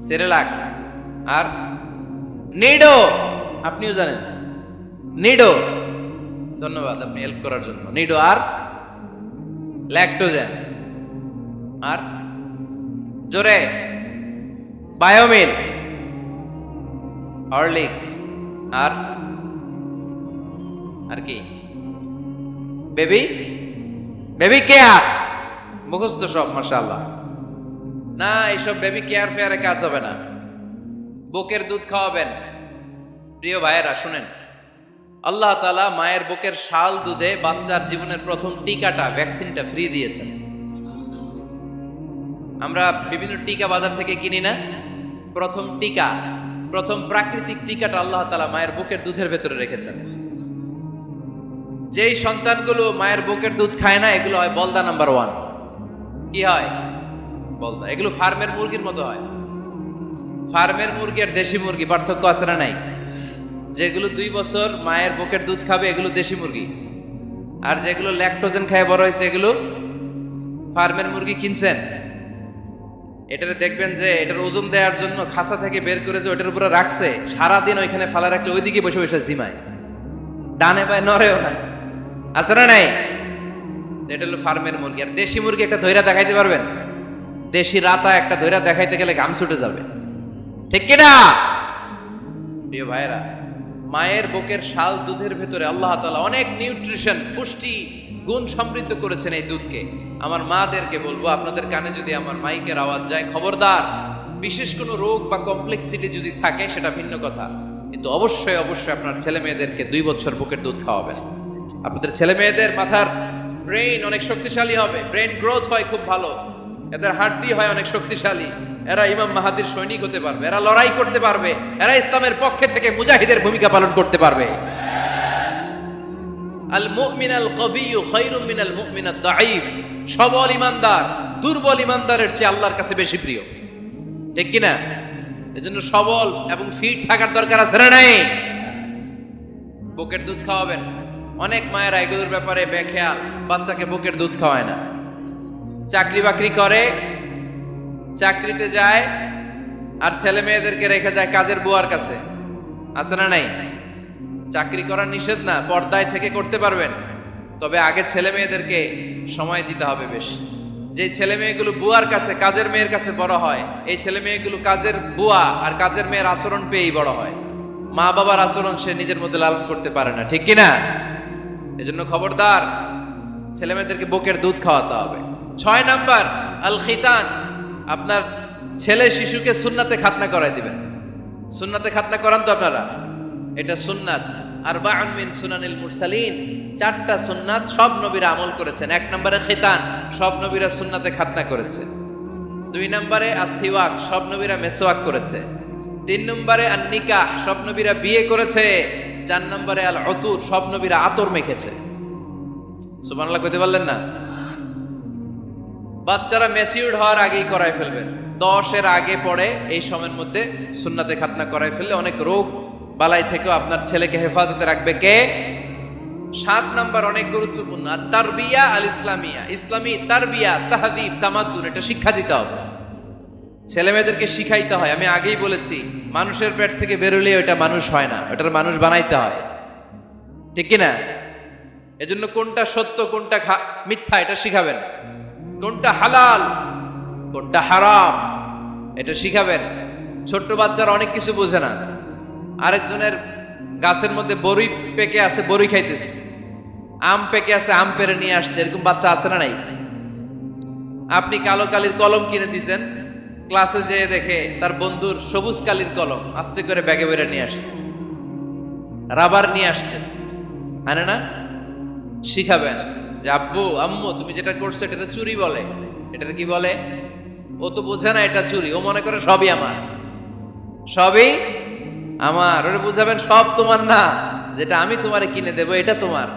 সেরেলাক আর নিডো। আপনিও জানেন নিডো? ধন্যবাদ আপনি হেল্প করার জন্য। নিডো আর ল্যাকটোজেন আর জোরে বায়োমিল, হরলিক্স আর কি বেবি কেয়ার। মুখস্থ সব মাশাআল্লাহ। না, এইসব বেবি কেয়ার ফেয়ারে কাজ হবে না। বুকের দুধ খাওয়াবেন। প্রিয় ভাইয়েরা শুনেন, আল্লাহ তাআলা মায়ের বুকের শাল দুধে বাচ্চার জীবনের প্রথম টিকাটা, ভ্যাকসিনটা ফ্রি দিয়েছেন। আমরা বিভিন্ন টিকা বাজার থেকে কিনি না, প্রথম টিকা, প্রথম প্রাকৃতিক টিকাটা আল্লাহ তাআলা মায়ের বুকের দুধের ভেতরে রেখেছেন। যেই সন্তানগুলো মায়ের বুকের দুধ খায় না, এগুলো হয় বলদা নাম্বার 1। কি হয়? বলদা। এগুলো ফার্মের মুরগির মতো হয়। ফার্মের মুরগি আর দেশি মুরগি পার্থক্য আছে না নাই? যেগুলো 2 বছর মায়ের বুকের দুধ খাবে এগুলো দেশি মুরগি, আর যেগুলো ল্যাকটোজেন খায় বড় হয়েছে এগুলো ফার্মের মুরগি। কিনছেন? এটারে দেখবেন যে এটার ওজন দেওয়ার জন্য খাসা থেকে বের করে যে ওটার উপরে রাখছে, সারাদিন ওইখানে ফালা রাখলে ওইদিকে বসে বসে জিমায়, ডানে পায়ে নড়েও না। আছে না নাই? এটা হলো ফার্মের মুরগি। আর দেশি মুরগি একটা ধৈরা দেখাইতে পারবেন? দেশি রাতা একটা ধৈরা দেখাইতে গেলে ঘাম ছুটে যাবে, ঠিক কিনা? প্রিয় ভাইরা, মায়ের বুকের শাল দুধের ভেতরে আল্লাহ তাআলা অনেক নিউট্রিশন, পুষ্টি গুণ সমৃদ্ধ করেছেন এই দুধকে। আমার মাদেরকে বলবো, আপনাদের কানে যদি আমার মাইকের আওয়াজ যায়, খবরদার, বিশেষ কোনো রোগ বা কমপ্লেক্সিটি যদি থাকে সেটা ভিন্ন কথা, কিন্তু অবশ্যই অবশ্যই আপনার ছেলে মেয়েদেরকে 2 বছর বুকের দুধ খাওয়াবেন। আপনাদের ছেলে মেয়েদের মাথার ব্রেইন অনেক শক্তিশালী হবে, ব্রেইন গ্রোথ হয় খুব ভালো, এদের হাড্ডি হয় অনেক শক্তিশালী, এরা ইমাম মাহাদির সৈনিক হতে পারবে, এরা লড়াই করতে পারবে, এরা ইসলামের পক্ষে থেকে মুজাহিদের ভূমিকা পালন করতে পারবে। আল মুমিন আল কবিয়্যু খায়রুম মিনাল মুমিন আদ দাঈফ। সবল ইমানদার দুর্বল ইমানদারের চেয়ে আল্লাহর কাছে বেশি প্রিয়, ঠিক কিনা? এজন্য সবল এবং ফিট থাকার দরকার আছে না নাই? বুকের দুধ খাওয়াবেন। অনেক মায়েরা এগুলোর ব্যাপারে বেখেয়াল, বাচ্চাকে বুকের দুধ খাওয়ায় না। চাকরি বাকরি করে, চাকরিতে যায়, আর ছেলে মেয়েদেরকে রেখে যায় কাজের বুয়ার কাছে। আছে না নাই? চাকরি করা নিষেধ না, পর্দায় থেকে করতে পারবেন, তবে আগে ছেলে মেয়েদেরকে সময় দিতে হবে বেশি। যে ছেলে মেয়েগুলো বুয়ার কাছে, কাজের মেয়ের কাছে বড় হয়, এই ছেলে মেয়েগুলো কাজের বুয়া আর কাজের মেয়ের আচরণ পেয়েই বড় হয়। মা বাবার আচরণ সে নিজের মধ্যে লালন করতে পারে না, ঠিক কিনা? এজন্য খবরদার, ছেলে মেয়েদেরকে বুকের দুধ খাওয়াতে হবে। 6 নাম্বার আল খিতান। আপনার ছেলে শিশুকে সুন্নাতে খাতনা করাই দিবেন। সুন্নাতে খাতনা করান তো আপনারা? এটা সুন্নাত। আরবাউন মিন সুনানিল মুরসালিন, 4টা সুন্নাত সব নবীরা আমল করেছেন। 1 নম্বরে খিতান, সব নবীরা সুন্নাতে খাতনা করেছে। 2 নম্বরে আসসিওয়াক, সব নবীরা মেসওয়াক করেছে। 3 নম্বরে আন নিকাহ, সব নবীরা বিয়ে করেছে। 4 নম্বরে আল উতুর, সব নবীরা আতর মেখেছে। সুবহানাল্লাহ কইতে পারলেন না? বাচ্চারা ম্যাচিউরড হওয়ার আগেই করায় ফেলবেন। 10 এর আগে পড়ে এই সময়ের মধ্যে সুন্নাতে খাতনা করায় ফেললে অনেক রোগ বালাই থেকেও আপনার ছেলেকে হেফাজতে রাখবে কে? 7 নাম্বার অনেক গুরুত্বপূর্ণ, আর তারবিয়া আল ইসলামিয়া, ইসলামী তারবিয়া, তাহদিব, তামাদ্দুন, এটা শিক্ষা দিতে হবে। ছেলে মেয়েদেরকে শিখাইতে হয়। আমি আগেই বলেছি, মানুষের পেট থেকে বেরোলে ওটা মানুষ হয় না, ওটার মানুষ বানাইতে হয়, ঠিক কিনা? এজন্য কোনটা সত্য কোনটা মিথ্যা এটা শিখাবেন, কোনটা হালাল কোনটা হারাম এটা শিখাবেন। ছোট্ট বাচ্চারা অনেক কিছু বোঝে না। আরেকজনের গাছের মধ্যে বড়ই পেকে আছে, বড়ই খাইতেছে, আম পেকে আছে, আম পেরে নিয়ে আসছে, এরকম বাচ্চা আছে না নাই? আপনি কালো কালির কলম কিনে দিয়েছেন, ক্লাসে যেয়ে দেখে তার বন্ধুর সবুজ কালির কলম আস্তে করে ব্যাগে বেরে নিয়ে আসছে, রাবার নিয়ে আসছে, আনে না? শিখাবেন যে আব্বু আম্মু তুমি যেটা করছো এটা চুরি বলে। এটা কি বলে? ও তো বোঝে না এটা চুরি, ও মনে করে সবই আমার, সবই আমার। ওরে বুঝাবেন সব তোমার না, যেটা আমি তোমারে কিনে দেবো এটা তোমার।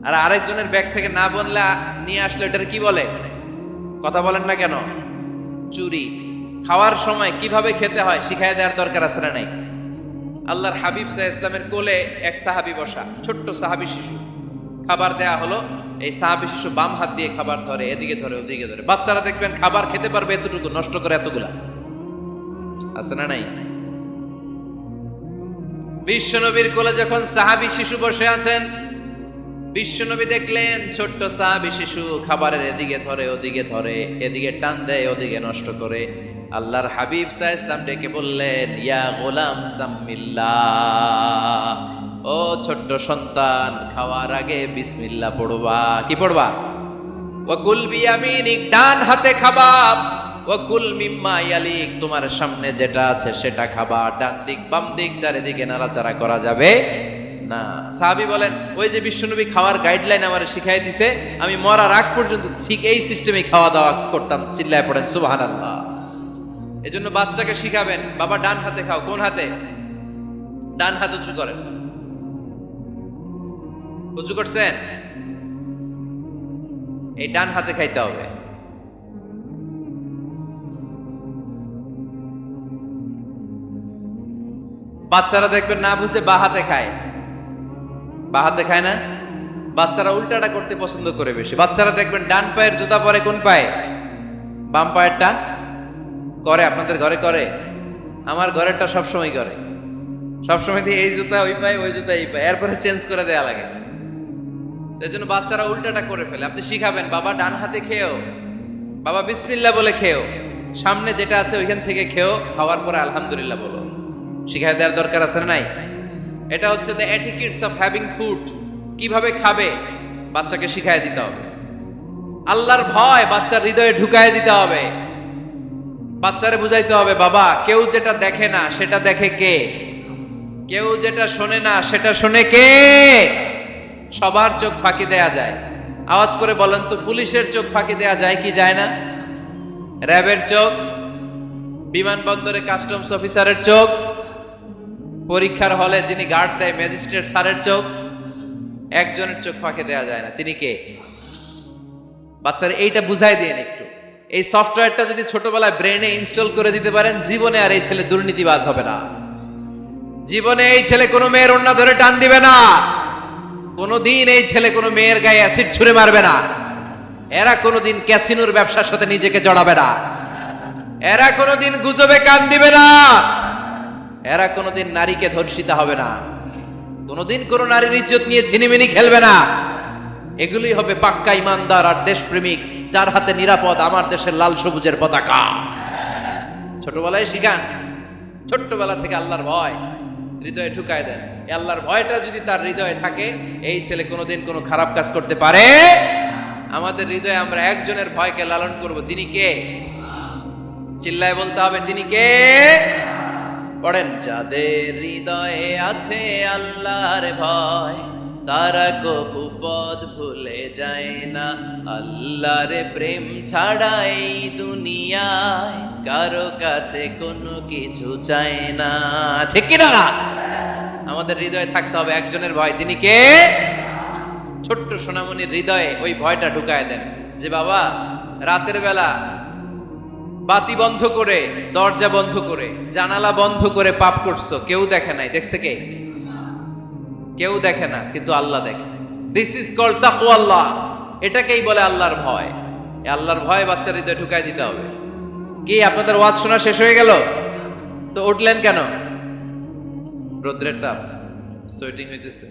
আর আরেকজনের ব্যাগ থেকে না বললে নিয়ে আসলে এটার কি বলে? কথা বলেন না কেন? চুরি। খাওয়ার সময় কিভাবে খেতে হয় শিখাই দেওয়ার দরকার আছে না নাই? আল্লাহর হাবিব সাল্লাল্লাহু আলাইহি ওয়াসাল্লামের কোলে এক সাহাবী বসা, ছোট্ট সাহাবী শিশু, খাবার দেয়া হলো। এই সাহাবী শিশু বাম হাত দিয়ে খাবার ধরে, এদিকে ধরে ওদিকে ধরে। বাচ্চারা দেখবেন খাবার খেতে পারবে এতটুকু, নষ্ট করে এতগুলা, আছে না নাই? বিশ্বনবীর কোলে যখন সাহাবী শিশু বসে আছেন, বিশ্বনবী দেখলেন ছোট্ট সাহাবী শিশু খাবারের এদিকে ধরে ওদিকে ধরে, এদিকে টান দেয় ওদিকে নষ্ট করে। আল্লাহর হাবিব সাল্লাল্লাহু আলাইহি ওয়াসাল্লাম ডেকে বললেন, ইয়া গোলাম সাম্মিল্লাহ, ও ছোট্ট সন্তান, খাওয়ার আগে বিসমিল্লাহ পড়বা। কি পড়বা? ওয়াকুল বিয়ামিনিক, ডান হাতে খাবা। ওয়াকুল মিম্মা ইয়ালিক, তোমার সামনে যেটা আছে সেটা খাবা। ডান দিক বাম দিক চারিদিকে নাড়াচাড়া করা যাবে না। সাহাবী বলেন, ওই যে বিশ্বনবী খাওয়ার গাইডলাইন আমার শিখাই দিছে, আমি মরার আগ পর্যন্ত ঠিক এই সিস্টেমে খাওয়া দাওয়া করতাম। চিল্লায় পড়েন সুবহানাল্লাহ। এজন্য বাচ্চাকে শিখাবেন, বাবা ডান হাতে খাও। কোন হাতে? ডান হাত উঁচু করেন। উঁচু করছেন? এই ডান হাতে খাইতে হবে। বাচ্চারা দেখবেন না বুঝে বা হাতে খায়। বা হাতে খায় না? বাচ্চারা উল্টাটা করতে পছন্দ করে বেশি। বাচ্চারা দেখবেন ডান পায়ের জুতা পরে কোন পায়ে? বাম পায়েরটা করে। আপনাদের ঘরে করে? আমার ঘরেরটা সবসময় করে। সবসময় দিয়ে এই জুতা ওই পায়ে, ওই জুতা এই পায়ে, এরপরে চেঞ্জ করে দেয়া লাগে। এই জন্য বাচ্চারা উল্টাটা করে ফেলে। আপনি শিখাবেন, বাবা ডান হাতে খেয়েও, বাবা বিসমিল্লাহ বলে খেয়েও, সামনে যেটা আছে ওইখান থেকে খেয়েও, খাওয়ার পরে আলহামদুলিল্লাহ বলো। শিখাই দেওয়ার দরকার আছে না নাই? এটা হচ্ছে the etiquettes of having food. কিভাবে খাবে বাচ্চাকে শিখাই দিতে হবে। আল্লাহর ভয় বাচ্চার হৃদয়ে ঢুকায় দিতে হবে। বাচ্চারে বুঝাইতে হবে, বাবা কেউ যেটা দেখে না সেটা দেখে কে? কেউ যেটা শোনে না সেটা শোনে কে? সবার চোখ ফাঁকি দেয়া যায়। আওয়াজ করে বলেন তো, পুলিশের চোখ ফাঁকি দেয়া যায় কি যায় না? র্যাবের চোখ, বিমানবন্দরে কাস্টমস অফিসারের চোখ, পরীক্ষার হলে যিনি গার্ড দেয় ম্যাজিস্ট্রেট স্যারের চোখ, একজনের চোখ ফাঁকি দেয়া যায় না। তিনি কে? বাচ্চারা এইটা বুঝাই দিন একটু। এই সফটওয়্যারটা যদি ছোটবেলায় ব্রেনে ইনস্টল করে দিতে পারেন, জীবনে আর এই ছেলে দুর্নীতিবাজ হবে না। জীবনে এই ছেলে কোনো মেয়ের ওড়না ধরে টান দিবে না। কোনোদিন এই ছেলে কোনো মেয়ের গায়ে অ্যাসিড ছুঁড়ে মারবে না। এরা কোনোদিন ক্যাসিনোর ব্যবসার সাথে নিজেকে জড়াবে না। এরা কোনোদিন গুজবে কান দিবে না। এরা কোনোদিন নারীকে ধর্ষিতা হবে না। কোনোদিন কোনো নারীর ইজ্জত নিয়ে ছিনিমিনি খেলবে না। এগুলি হবে পাক্কা ইমানদার আর দেশপ্রেমিক, যার হাতে নিরাপদ আমার দেশের লাল সবুজের পতাকা। ছোটবেলায় শিখান, ছোট্টবেলা থেকে আল্লাহর ভয় হৃদয়ে ঢুকায় দেন। এই আল্লাহর ভয়টা যদি তার হৃদয়ে থাকে, এই ছেলে কোনোদিন কোনো খারাপ কাজ করতে পারে। আমাদের হৃদয়ে আমরা একজনের ভয়কে লালন করব। তিনি কে? চিল্লায় বলতে হবে, তিনি কে? পড়েন, যাদের হৃদয়ে আছে আল্লাহর ভয়, তারা কবু পথ ভুলে যায় না। আল্লাহর প্রেম ছাড়া এই দুনিয়ায় কারো কাছে কোনো কিছু চায় না। ঠিক কি না? আমাদের হৃদয়ে থাকতে হবে একজনের ভয়। তিনি কে? ছোট্ট সোনামণির হৃদয়ে ওই ভয়টা ঢুকায় দেন যে, বাবা রাতের বেলা বাতি বন্ধ করে, দরজা বন্ধ করে, জানালা বন্ধ করে পাপ করছো, কেউ দেখে নাই। দেখছে কে? কেউ দেখে না, কিন্তু আল্লাহ দেখে। দিস ইজ কল্ড তাকওয়াল্লাহ। এটাকেই বলে আল্লাহর ভয়। এই আল্লাহর ভয় বাচ্চার হৃদয়ে ঢুকায় দিতে হবে। কি আপনাদের ওয়াজ শোনা শেষ হয়ে গেল? তো উঠলেন কেন? রোদ্রের তাপ, সোয়েটিং হইতেছে।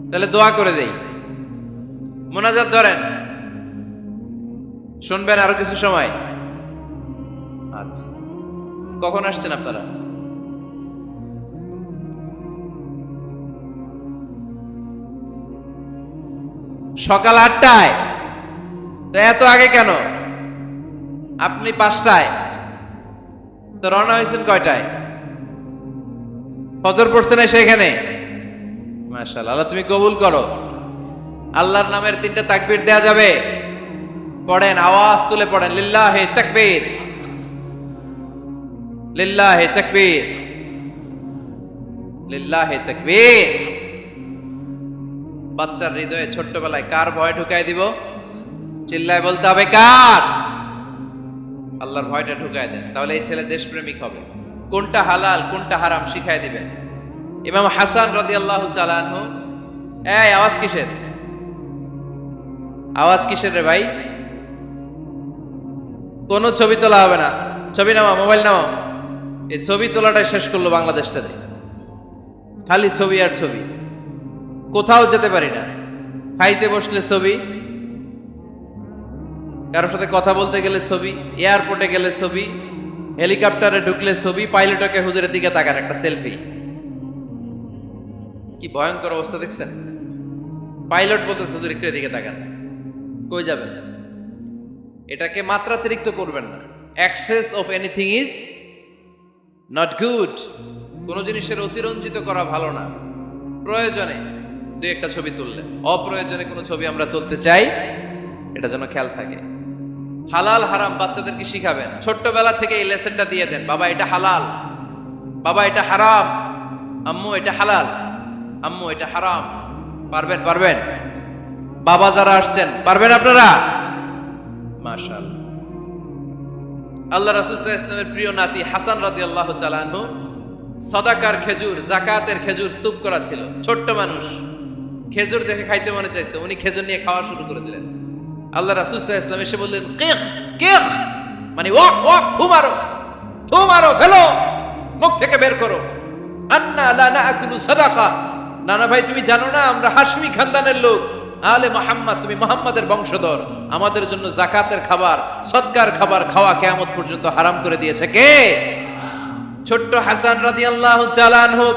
তাহলে দোয়া করে দেই, মোনাজাত ধরেন, শুনবেন আরো কিছু সময়। আচ্ছা, কখন আসছেন আপনারা? সকাল 8টায়। তো এত আগে কেন? আপনি 5টায়, তো রওনা হয়েছেন কয়টায়? ফজর পড়ছে না সেখানে? মাশাআল্লাহ, আল্লাহ তুমি কবুল করো। আল্লাহর নামের 3টা তাকবীর দেয়া যাবে? পড়েন, আওয়াজ তুলে পড়েন, লিল্লাহি তাকবীর, লিল্লাহি তাকবীর, লিল্লাহি তাকবীর। বাচ্চার হৃদয়ে ছোট্টবেলায় কার ভয় ঢুকায় দিব? চিল্লায় বলতে হবে, কার? আল্লাহর ভয়টা ঢুকায় দেন, তাহলে এই ছেলে দেশপ্রেমিক হবে। কোনটা হালাল কোনটা হারাম শিখায় দিবেন। ইমাম হাসান রাদিয়াল্লাহু তাআলা আনহু, এই আওয়াজ কিসের? আওয়াজ কিসের রে ভাই? কোনো ছবি তোলা হবে না। ছবি নামাও, মোবাইল নামাও। এই ছবি তোলাটা শেষ করলো বাংলাদেশটাতে। খালি ছবি আর ছবি, কোথাও যেতে পারি না। খাইতে বসলে ছবি, কারোর সাথে কথা বলতে গেলে ছবি, এয়ারপোর্টে গেলে ছবি, হেলিকপ্টারে ঢুকলে ছবি, পাইলটকে হুজুরের দিকে তাকান একটা সেলফি। কি ভয়ঙ্কর অবস্থা দেখছেন? পাইলট বলতে হুজুর একটু এদিকে তাকান। কই যাবেন? এটাকে মাত্রাতিরিক্ত করবেন না। Access of anything is not good. কোন জিনিসের অতিরঞ্জিত করা ভালো না। প্রয়োজনে দুই একটা ছবি তুললেন, অপ্রয়োজনে কোনো ছবি আমরা তুলতে চাই, এটা যেন খেয়াল থাকে। হালাল হারাম বাচ্চাদেরকে শিখাবেন, ছোট্টবেলা থেকে এই লেসনটা দিয়ে দেন। বাবা এটা হালাল, বাবা এটা হারাম, আম্মু এটা হালাল, আম্মু এটা হারাম। পারবেন? পারবেন? বাবা যারা আসছেন পারবেন আপনারা? মাশাআল্লাহ। আল্লাহ রাসূল সাল্লাল্লাহু আলাইহি ওয়াসাল্লামের প্রিয় নাতি হাসান রাদিয়াল্লাহু তাআলা আনহু সাদাকার খেজুর, যাকাতের খেজুর স্তূপ করা ছিল। ছোট্ট মানুষ, খেজুর দেখে খাইতে মনে চাইছে, উনি খেজুর নিয়ে খাওয়া শুরু করে দিলেন। আল্লাহ রাসূল সাল্লাল্লাহু আলাইহি ওয়াসাল্লাম এসে বললেন, কিখ কিখ, মানে ওয়াক ওয়াক, থু মারো, ফেলো, মুখ থেকে বের করো। আন্না লা নাআকুলু সাদাকা, নানা ভাই তুমি জানো না আমরা হাশমি খানদানের লোক, আলে মুহাম্মদ, তুমি মুহাম্মাদের বংশধর, আমাদের জন্য যাকাতের খাবার, সদকার খাবার খাওয়া কিয়ামত পর্যন্ত হারাম করে দিয়েছে কে? ছোট্ট হাসান রাদিয়াল্লাহু তাআলা আনহু,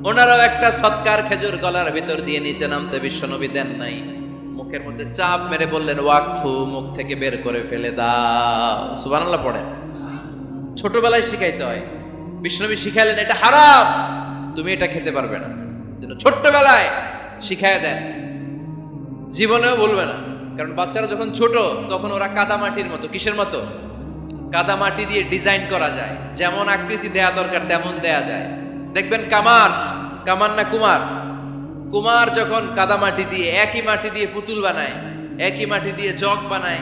ওনারাও একটা সদকার খেজুর গলার ভিতর দিয়ে নিচে নামতে বিশ্বনবী দেন নাই, মুখের মধ্যে চাপ মেরে বললেন ওয়াক্থু, মুখ থেকে বের করে ফেলে দাও। সুবহানাল্লাহ পড়েন। ছোটবেলায় শিখাইতে হয়। বিশ্বনবী শিখাইলেন এটা হারাম, তুমি এটা খেতে পারবে না, ছোট্টবেলায় শিখায় দেন, জীবনেও বলবে না। কারণ বাচ্চারা যখন ছোট তখন ওরা কাদামাটির মতো, কিসের মতো? কাদামাটি দিয়ে ডিজাইন করা যায়, যেমন আকৃতি দেয়া দরকার তেমন দেয়া যায়। দেখবেন কামার না কুমার যখন কাদামাটি দিয়ে, একই মাটি দিয়ে পুতুল বানায়, একই মাটি দিয়ে জগ বানায়,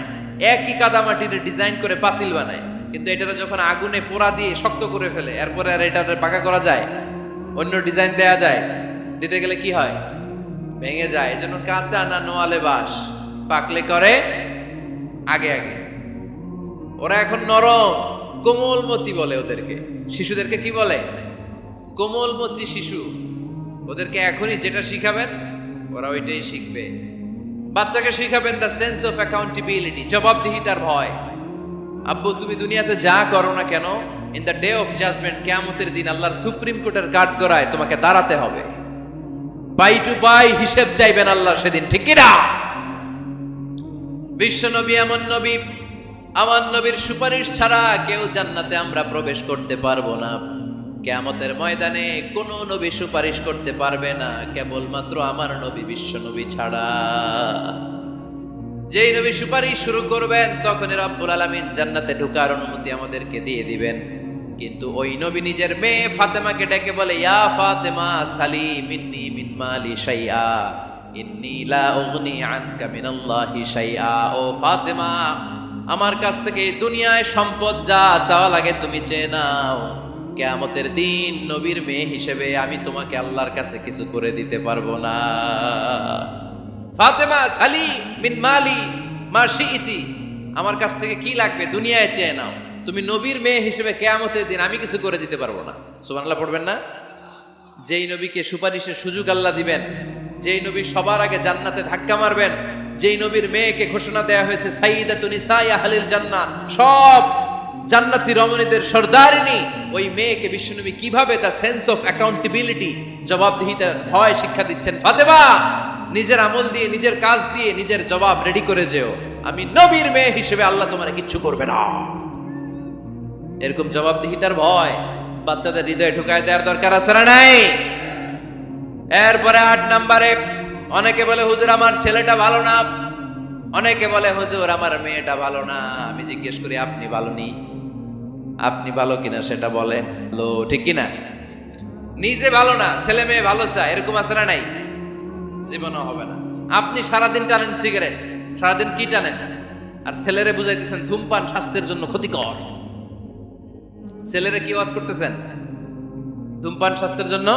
একই কাদামাটির ডিজাইন করে পাতিল বানায়, কিন্তু এটা যখন আগুনে পোড়া দিয়ে শক্ত করে ফেলে, এরপরে আর এটা পাকা করা যায়, অন্য ডিজাইন দেয়া যায়, দিতে গেলে কি হয়? ভেঙে যায়। এজন্য কাঁচা না নোয়ালে বাস, পাকলে করে আগে আগে। ওরা এখন নরম, কোমলমতি বলে ওদেরকে, শিশুদেরকে কি বলে? কোমলমতি শিশু। ওদেরকে এখনই যেটা শিখাবেন ওরা ওইটাই শিখবে। বাচ্চাকে শিখাবেন দ্য সেন্স অফ অ্যাকাউন্টেবিলিটি, জবাবদিহিতার ভয়। আব্বু তুমি দুনিয়াতে যা করো না কেন, in the day of judgement, কিয়ামতের দিন আল্লাহর সুপ্রিম কোর্টের কাঠগড়ায় তোমাকে দাঁড়াতে হবে, পাই টু পাই হিসেব চাইবেন আল্লাহ সেদিন, ঠিক কিনা? বিশ্ব নবী এমন নবী, আমার নবীর সুপারিশ ছাড়া কেউ জান্নাতে আমরা প্রবেশ করতে পারবো না। কিয়ামতের ময়দানে কোন নবী সুপারিশ করতে পারবে না, কেবলমাত্র আমার নবী বিশ্ব নবী ছাড়া। যেই নবী সুপারিশ শুরু করবেন তখনই রব্বুল আলামিন জান্নাতে ঢোকার অনুমতি আমাদেরকে দিয়ে দিবেন। কিন্তু ওই নবী নিজের মেয়ে ফাতেমাকে ডেকে বলে, ইয়া ফাতেমা সালি মিন্নি মিন মালি শাইআ ইন্নী লা উগনি আনকা মিনাল্লাহি শাইআ। ও ফাতেমা, আমার কাছ থেকে এই দুনিয়ায় সম্পদ যা চাওয়া লাগে তুমি চেয়ে নাও, কিয়ামতের দিন নবীর মেয়ে হিসেবে আমি তোমাকে আল্লাহর কাছে কিছু করে দিতে পারবো না। ফাতেমা সালি মিন মালি মা শিইতি, আমার কাছ থেকে কি লাগবে দুনিয়ায় চেয়ে নাও, তুমি নবীর মেয়ে হিসেবে কিয়ামতের দিন আমি কিছু করে দিতে পারবো না। সুবহানাল্লাহ পড়বেন না? যেই নবীকে সুপারিশের সুযোগ আল্লাহ দিবেন, যেই নবী সবার আগে জান্নাতে ধাক্কা মারবেন, যেই নবীর মেয়েকে ঘোষণা দেয়া হয়েছে সাইয়্যিদাতুন নিসাই আহলিল জান্নাহ, সব জান্নাতি রমণীদের সর্দারিনী, ওই মেয়েকে বিশ্বনবী কিভাবে দ্য সেন্স অফ অ্যাকাউন্টেবিলিটি, জবাবদিহিতার ভয় শিক্ষা দিচ্ছেন। ফাতেমা, নিজের আমল দিয়ে, নিজের কাজ দিয়ে নিজের জবাব রেডি করে যেও, আমি নবীর মেয়ে হিসেবে আল্লাহ তোমার কিচ্ছু করবে না। এরকম জবাবদিহিতার ভয় বাচ্চাদের হৃদয়ে ঢুকায় দেওয়ার দরকার আছে না নাই? এরপরে 8 নম্বরে, অনেকে বলে হুজুর আমার ছেলেটা ভালো না, অনেকে বলে হুজুর আমার মেয়েটা ভালো না। আমি জিজ্ঞেস করি আপনি ভালো নি? আপনি ভালো কিনা সেটা বলেন, ঠিক কিনা? নিজে ভালো না, ছেলে মেয়ে ভালো চায়, এরকম আছে না নাই? জীবনও হবে না। আপনি সারাদিন টানেন সিগারেট, সারাদিন কি টানেন, আর ছেলেরে বুঝাইতেছেন ধূমপান স্বাস্থ্যের জন্য ক্ষতিকর। ছেলেরে কি ওয়াজ করতেছেন? ধূমপান স্বাস্থ্যের জন্য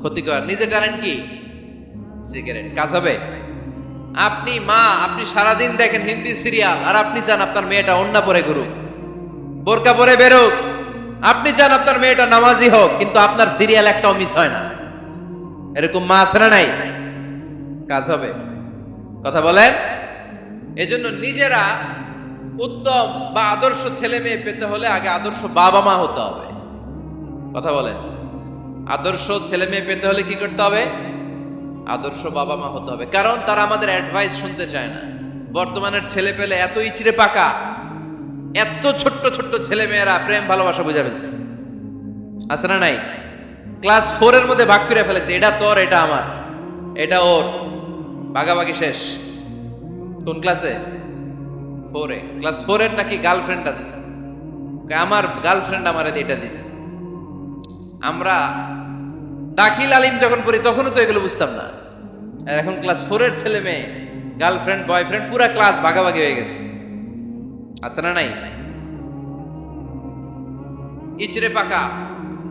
ক্ষতিকর। নিজে টানেন কি? সিগারেট। কাজ হবে? আপনি মা, আপনি সারাদিন দেখেন হিন্দি সিরিয়াল, আর আপনি চান আপনার মেয়েটা ওন্না পরে ঘুরুক, বোরকা পরে বেরোক। আপনি চান আপনার মেয়েটা নামাজি হোক, কিন্তু আপনার সিরিয়াল একটাও মিস হয় না। এরকম মা আছে না নাই? কাজ হবে? কথা বলেন। এজন্য নিজেরা উত্তম বা আদর্শ ছেলে মেয়ে পেতে হলে আগে আদর্শ বাবা মা হতে হবে। কথা বলেন। আদর্শ ছেলে মেয়ে পেতে হলে কি করতে হবে? আদর্শ বাবা মা হতে হবে। কারণ তারা আমাদের অ্যাডভাইস শুনতে চায় না। বর্তমানের ছেলে পেলে এত ইচড়ে পাকা, এত ছোট্ট ছোট্ট ছেলে মেয়েরা প্রেম ভালোবাসা বুঝা ফেলছে, আছে না নাই? ক্লাস 4 এর মধ্যে ভাগ করে ফেলেছে, এটা তোর, এটা আমার, এটা ওর, ভাগাভাগি শেষ। কোন ক্লাসে? 4 এ। ক্লাস 4 এর নাকি গার্লফ্রেন্ড আছে, আমার গার্লফ্রেন্ড আমারে এটা দিস। আমরা দাখিল আলিম যখন পড়ি তখনও তো এগুলো বুঝতাম না, আর এখন ক্লাস 4 এর ছেলে মেয়ে গার্লফ্রেন্ড বয়ফ্রেন্ড পুরা ক্লাস ভাগাভাগি হয়ে গেছে। আছে না নাই? ইচড়ে পাকা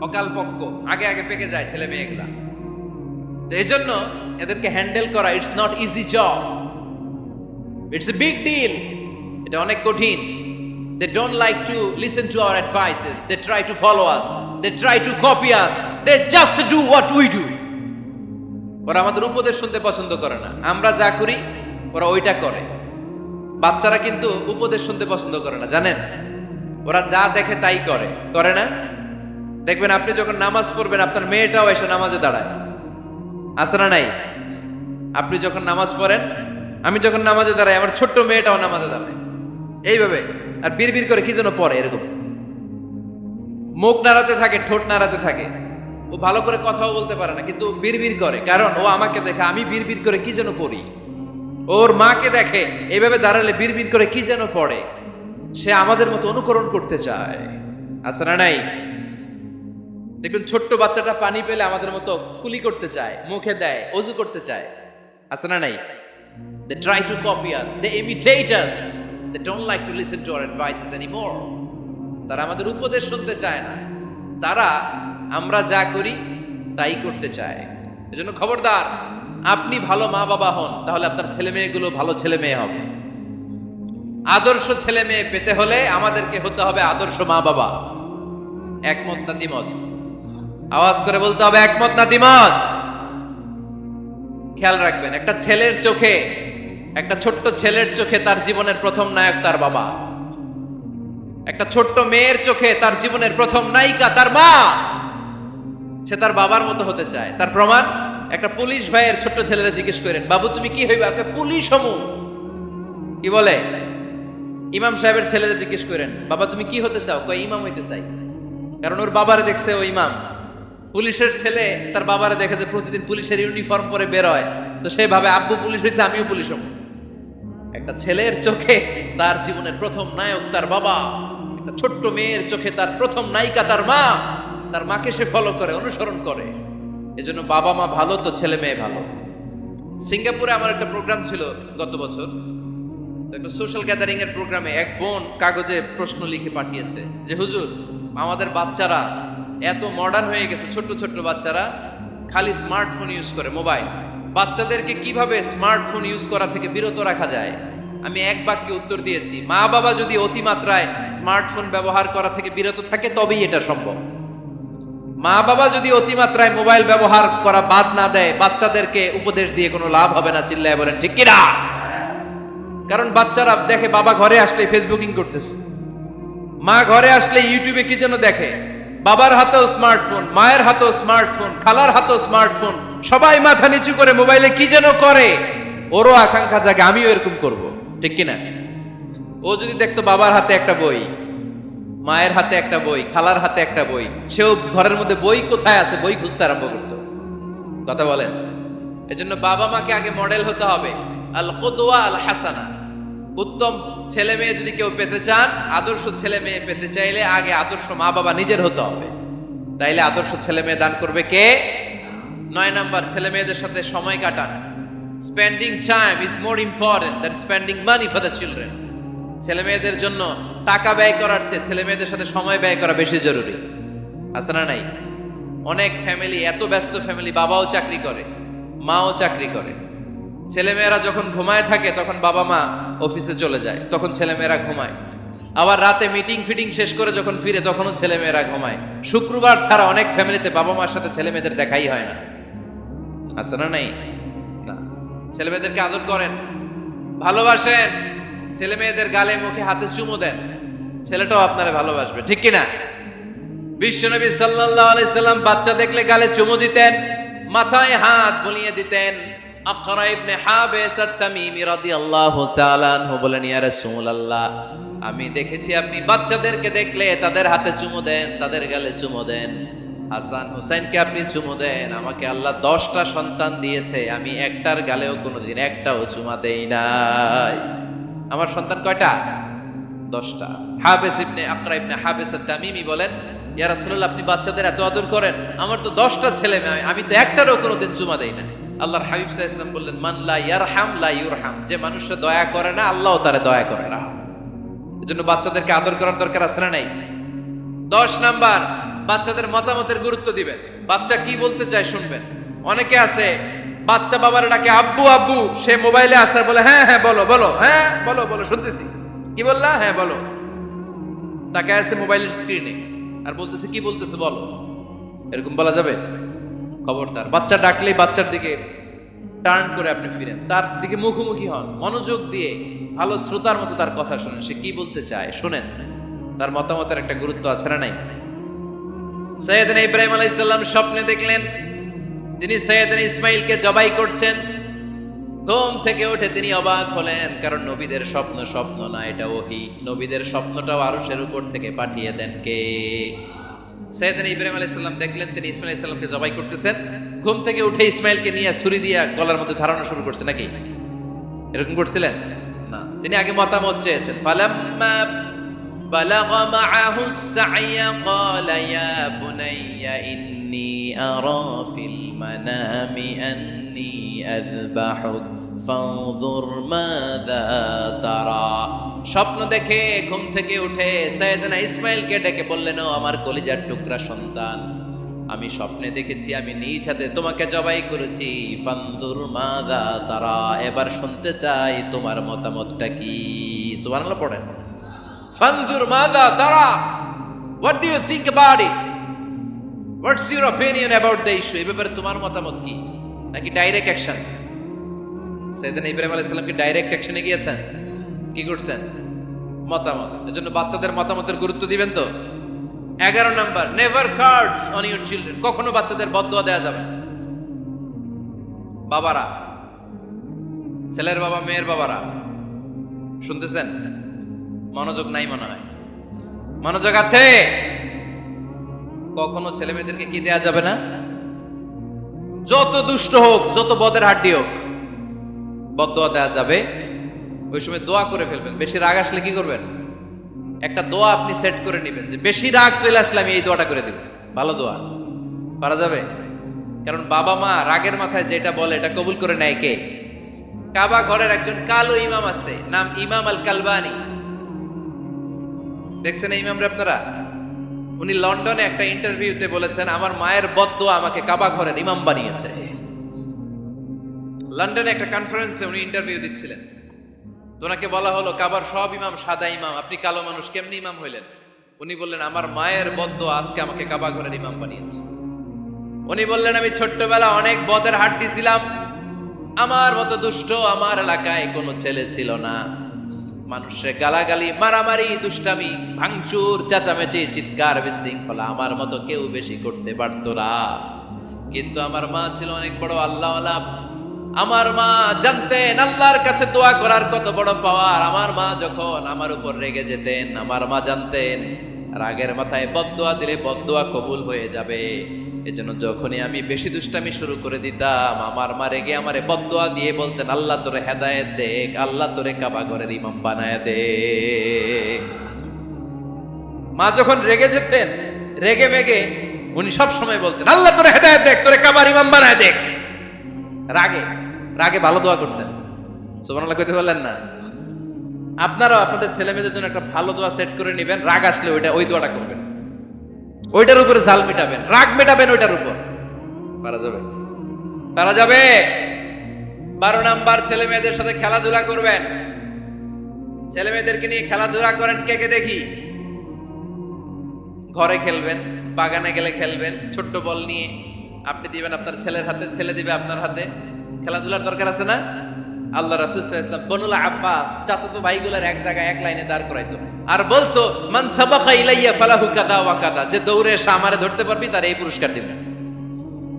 অকাল পক্ক, আগে আগে পেকে যায় ছেলে মেয়েগুলা। তো এই জন্য এদেরকে হ্যান্ডেল করা it's not easy job, it's a big deal. এটা অনেক কঠিন। They don't like to listen to our advices. They try to follow us. They try to copy us. They just do what we do. ওরা আমাদের উপদেশ শুনতে পছন্দ করে না, আমরা যা করি ওরা ওইটা করে। বাচ্চারা কিন্তু উপদেশ শুনতে পছন্দ করে না, জানেন? ওরা যা দেখে তাই করে, করে না? দেখবেন আপনি যখন নামাজ পড়বেন আপনার মেয়েটাও এসে নামাজে দাঁড়ায়, আছে না নাই? আপনি যখন নামাজ পড়েন, আমি যখন নামাজে দাঁড়াই, আমার ছোট্ট মেয়েটাও নামাজে দাঁড়ায় এইভাবে, আর বিড়বিড় করে কি যেন পড়ে, এরকম মুখ নাড়াতে থাকে, ঠোঁট নাড়াতে থাকে। ও ভালো করে কথাও বলতে পারে না, কিন্তু বিড়বিড় করে, কারণ ও আমাকে দেখে আমি বিড়বিড় করে কি যেন পড়ি। ওর মাকে দেখে এইভাবে দাঁড়ালে বিড়বিড় করে কি যেন পড়ে। সে আমাদের মতো অনুকরণ করতে চায়, আছে না নাই? দেখবেন ছোট্ট বাচ্চাটা পানি পেলে আমাদের মতো কুলি করতে চায়, মুখে দেয়, অজু করতে চায়, আছে না নাই? They try to copy us, they imitate us, they don't like to listen to our advices anymore. তারা আমাদের উপদেশ শুনতে চায় না, তারা আমরা যা করি তাই করতে চায়। এজন্য খবরদার, আপনি ভালো মা বাবা হন, তাহলে আপনার ছেলে মেয়েগুলো ভালো ছেলে মেয়ে হবে। আদর্শ ছেলে মেয়ে পেতে হলে আমাদেরকে হতে হবে আদর্শ মা বাবা। একমত না দ্বিমত? আওয়াজ করে বলতে হবে একমত না দ্বিমত। খেয়াল রাখবেন, একটা ছেলের চোখে, একটা ছোট্ট ছেলের চোখে তার জীবনের প্রথম নায়ক তার বাবা। একটা ছোট্ট মেয়ের চোখে তার জীবনের প্রথম নায়িকা তার মা। সে তার বাবার মতো হতে চায়। তার প্রমাণ, একটা পুলিশ ভাইয়ের ছোট্ট ছেলেরা জিজ্ঞেস করেন, বাবু তুমি কি হইবা? পুলিশ হমু। কি বলে? ইমাম সাহেবের ছেলেরা জিজ্ঞেস করেন, বাবা তুমি কি হতে চাও? কয় ইমাম হইতে চাই। কারণ ওর বাবারে দেখছে ও ইমাম। পুলিশের ছেলে তার বাবারে দেখে যে প্রতিদিন পুলিশের ইউনিফর্ম পরে বের হয়, তো সে ভাবে আব্বু পুলিশ হয়েছে, আমিও পুলিশ হবো। একটা ছেলের চোখে তার জীবনের প্রথম নায়ক তার বাবা, একটা ছোট্ট মেয়ের চোখে তার প্রথম নায়িকা তার মা। তার মাকে সে ফলো করে, অনুসরণ করে। এজন্য বাবা মা ভালো তো ছেলে মেয়ে ভালো। সিঙ্গাপুরে আমার একটা প্রোগ্রাম ছিল গত বছর, একটা সোশ্যাল গ্যাদারিং এর প্রোগ্রামে এক বোন কাগজে প্রশ্ন লিখে পাঠিয়েছে যে হুজুর, আমাদের বাচ্চারা এত মডার্ন হয়ে গেছে, ছোট্ট ছোট্ট বাচ্চারা খালি স্মার্টফোন ইউজ করে, মোবাইল। বাচ্চাদেরকে কিভাবে স্মার্টফোন ইউজ করা থেকে বিরত রাখা যায়? আমি এক বাক্যে উত্তর দিয়েছি, মা বাবা যদি অতিমাত্রায় স্মার্টফোন ব্যবহার করা থেকে বিরত থাকে তবেই এটা সম্ভব। মা বাবা যদি অতিমাত্রায় মোবাইল ব্যবহার করা বাদ না দেয়, বাচ্চাদেরকে উপদেশ দিয়ে কোনো লাভ হবে না। চিল্লায় বলেন ঠিক কিনা? কারণ বাচ্চারা দেখে বাবা ঘরে আসলে ফেসবুকিং করতেছে, মা ঘরে আসলে ইউটিউবে কি যেন দেখে, বাবার হাতেও স্মার্টফোন, মায়ের হাতেও স্মার্টফোন, খালার হাতেও স্মার্টফোন, সবাই মাথা নিচু করে মোবাইলে কি যেন করে। ওরও আকাঙ্ক্ষা জাগে আমিও এরকম করব, ঠিক কিনা? ও যদি দেখতো বাবার হাতে একটা বই, মায়ের হাতে একটা বই, খালার হাতে একটা বই, সেও ঘরের মধ্যে বই কোথায় আছে বই খুঁজতে আরম্ভ করতো। কথা বলেন? এজন্য বাবা মাকে আগে মডেল হতে হবে, আল কুদওয়া আল হাসানা। উত্তম ছেলে মেয়ে যদি কেউ পেতে চান, আদর্শ ছেলে মেয়ে পেতে চাইলে আগে আদর্শ মা বাবা নিজের হতে হবে। তাইলে আদর্শ ছেলে মেয়ে দান করবে কে? 9 নাম্বার, ছেলে মেয়েদের সাথে সময় কাটান। Spending time is more important than spending money for the children. ছেলে মেয়েদের জন্য টাকা ব্যয় করার চেয়ে ছেলে মেয়েদের সাথে সময় ব্যয় করা বেশি জরুরি, আছে না নাই? অনেক ফ্যামিলি, এত ব্যস্ত ফ্যামিলি, বাবাও চাকরি করে, মাও চাকরি করে। ছেলেমেয়েরা যখন ঘুমায় থাকে তখন বাবা মা অফিসে চলে যায়, তখন ছেলেমেয়েরা ঘুমায়। আবার রাতে মিটিং ফিটিং শেষ করে যখন ফিরে তখনও ছেলেমেয়েরা ঘুমায়। শুক্রবার ছাড়া অনেক ফ্যামিলিতে বাবা মার সাথে ছেলে মেয়েদের দেখাই হয় না, আছে না নাই? না। ছেলে মেয়েদেরকে আদর করেন, ভালোবাসেন, ছেলে মেয়েদের গালে মুখে হাতে চুমু দেন, ছেলেটাও আপনারা ভালোবাসবে, ঠিক কিনা? বিশ্বনবী সাল্লাল্লাহু আলাইহি সাল্লাম বাচ্চা দেখলে গালে চুমু দিতেন, মাথায় হাত বুলিয়ে দিতেন। আকরা ইবনে হাবিস আত-তামিমি রাদিয়াল্লাহু তাআলা আনহু বলেন, ইয়া রাসূলুল্লাহ, আমি দেখেছি আপনি বাচ্চাদেরকে দেখলে তাদের হাতে চুমু দেন, তাদের গালে চুমু দেন। হাসান হুসাইনকে আপনি চুমু দেন, আমাকে আল্লাহ 10টা সন্তান দিয়েছে, আমি একটার গালেও কোনোদিন একটাও চুমা দেই নাই। আমার সন্তান কয়টা? 10টা। হাবেস ইবনে আকরা ইবনে হাবেস আত-তামিমি বলেন, ইয়া রাসূলুল্লাহ, আপনি বাচ্চাদের এত আদর করেন, আমার তো 10টা ছেলে মেয়ে, আমি তো একটারও কোনোদিন চুমা দেই না। আল্লাহর হাবিব সাল্লাল্লাহু আলাইহি ওয়াসাল্লাম বললেন, মান লা ইয়ারহাম লা ইউরহাম, যে মানুষে দয়া করে না আল্লাহও তারে দয়া করে না। এজন্য বাচ্চাদেরকে আদর করার দরকার আছে না নাই? 10 নাম্বার, বাচ্চাদের মতামতের গুরুত্ব দিবেন। বাচ্চা কি বলতে চায় শুনবেন। অনেকে আছে বাচ্চা বাবার ডাকে আব্বু আব্বু, সে মোবাইলে আছে বলে হ্যাঁ হ্যাঁ বলো বলো, হ্যাঁ বলো বলো শুনতেছি, কি বললা, হ্যাঁ বলো। তাকে আছে মোবাইলের স্ক্রিনে আর বলতেছে কি বলতেছে বলো, এরকম বলা যাবে? খবরদার। বাচ্চা ডাকলেই বাচ্চার দিকে টার্ন করে আপনি ফিরেন, তার দিকে মুখোমুখি হন, মনোযোগ দিয়ে ভালো শ্রোতার মতো তার কথা শুনেন, সে কি বলতে চায় শুনেন, তার মতামতের একটা গুরুত্ব আছে না নাই? সৈয়দনা ইব্রাহিম আলাইহিস সালাম স্বপ্নে দেখলেন তিনি সৈয়দনা ইসমাঈলকে জবাই করছেন। ঘুম থেকে উঠে তিনি অবাক হলেন, কারণ নবীদের স্বপ্ন স্বপ্ন না, এটা ওহী। নবীদের স্বপ্নটাও আরশের উপর থেকে পাঠিয়ে দেন কে? সৈয়দনা ইব্রাহিম আলাইহিস সালাম দেখলেন তিনি ইসমাঈল আলাইহিস সালামকে জবাই করতেছেন। ঘুম থেকে উঠে ইসমাঈলকে নিয়ে ছুরি দিয়ে গলার মধ্যে ধারণা শুরু করছে নাকি? এরকম করছিলেন না, তিনি আগে মতামত চেয়েছেন। ফালাম্মা بلغ معه السعي قال يا بني إني أرى في المنام أني أذبحك فانظر ماذا ترى। স্বপ্ন দেখে ঘুম থেকে উঠে সৈয়দনা ইসমাঈলকে ডেকে বললেন, ও আমার কলিজার টুকরা সন্তান, আমি স্বপ্নে দেখেছি আমি নিজ হাতে তোমাকে জবাই করেছি। ফানজুর মাযা তারা, এবার শুনতে চাই তোমার মতামতটা কি। সুবহানাল্লাহ পড়েন। ফানজুর মাযা তারা, what do you think about it, what's your opinion about the issue, এই ব্যাপারে তোমার মতামত কি? নাকি ডাইরেক্ট অ্যাকশন? সাইয়েদনা ইব্রাহিম আলাইহিস সালাম কি ডাইরেক্ট অ্যাকশনে গিয়েছেন? কি করছেন? মতামত। এজন্য বাচ্চাদের মতামতের গুরুত্ব দিবেন তো। 11 number, never cards on your children, কখনো বাচ্চাদের বদদুয়া দেওয়া যাবে না। বাবারা, ছেলের বাবা মেয়ের বাবারা, শুনতেছেন? মনোযোগ নাই মনে হয়। মনোযোগ আছে? কখনো ছেলে মেয়েদেরকে কি দেয়া যাবে না? যত দুষ্ট হোক, যত বদের হাড্ডি হোক, বদদুয়া দেয়া যাবে। ওই সময় দোয়া করে ফেলবেন। বেশি রাগ আসলে কি করবেন? একটা দোয়া আপনি সেট করে নেবেন যে বেশি রাগ চলে আসলে আমি এই দোয়াটা করে দেব। ভালো দোয়া পারা যাবে? কারণ বাবা মা রাগের মাথায় যেটা বলে এটা কবুল করে নেয় কে? কাবা ঘরের একজন কালো ইমাম আছে, নাম ইমাম আল কালবানি। দেখছেন এই ইমামরে আপনারা? উনি লন্ডনে একটা ইন্টারভিউতে বলেছেন, আমার মায়ের বদদুয়া আমাকে কাবা ঘরের ইমাম বানিয়েছে। লন্ডনে একটা কনফারেন্সে উনি ইন্টারভিউ দিচ্ছিলেন। তো ওনাকে বলা হলো, কাবার সব ইমাম সাদা ইমাম, আপনি কালো মানুষ, কেমনি ইমাম হইলেন? উনি বললেন, আমার মায়ের বদদুয়া আজকে আমাকে কাবা ঘরের ইমাম বানিয়েছে। উনি বললেন, আমি ছোট্টবেলা অনেক বদের হাড্ডি ছিলাম, আমার মতো দুষ্ট আমার এলাকায় কোনো ছেলে ছিল না। মানুষের গালাগালি, মারামারি, দুষ্টামি, ভাঙচুর, চেঁচামেচি, চিৎকার, বিশৃঙ্খলা আমার মতো কেউ বেশি করতে পারতো না। কিন্তু আমার মা ছিল অনেক বড় আল্লাহওয়ালা। আমার মা জানতেন আল্লাহর কাছে দোয়া করার কত বড় পাওয়ার। আমার মা যখন আমার উপর রেগে যেতেন, আমার মা জানতেন রাগের মাথায় বদদুয়া দিলে বদদুয়া কবুল হয়ে যাবে। এজন্য যখনই আমি বেশি দুষ্টামি শুরু করে দিতাম, আমার মা রেগে আমারে বদদুয়া দিয়ে বলতেন, আল্লাহ তোরে হেদায়েত দেখ, আল্লাহ তোরে কাবা ঘরের ইমাম বানায় দে। মা যখন রেগে যেতেন, রেগে মেগে উনি সব সময় বলতেন, আল্লাহ তোরে হেদায়েত দেখ, তোরে কাবার ইমাম বানায় দেখ। রাগে রাগে ভালো দোয়া করতেন। সুবহানাল্লাহ কইতে বললেন না? আপনারাও আপনাদের ছেলে মেয়েদের জন্য একটা ভালো দোয়া সেট করে নেবেন। রাগ আসলে ওই দোয়াটা করবেন, ওইটার উপরে ঝাল মিটাবেন, রাগ মেটাবেন ওইটার উপর। পারা যাবে? পারা যাবে? 12 নাম্বার, ছেলে মেয়েদের সাথে খেলাধুলা করবেন। ছেলে মেয়েদেরকে নিয়ে খেলাধুলা করেন, কে কে দেখি। ঘরে খেলবেন, বাগানে গেলে খেলবেন, ছোট্ট বল নিয়ে আপনি দিবেন আপনার ছেলের হাতে, ছেলে দিবে আপনার হাতে। খেলাধুলার দরকার আছে না? আল্লাহ রাসূল সাল্লাল্লাহু আলাইহি ওয়াসাল্লাম বনুল আব্বাস চাচাতো ভাইগুলোর এক জায়গায় এক লাইনে দাঁড় করাইতো আর বলতো, মান সাবাকা ইলাইয়া ফালাহু কাদা ওয়া কাদা, যে দৌড়ে এসে আমারে ধরতে পারবি তার এই পুরস্কার দিবেন।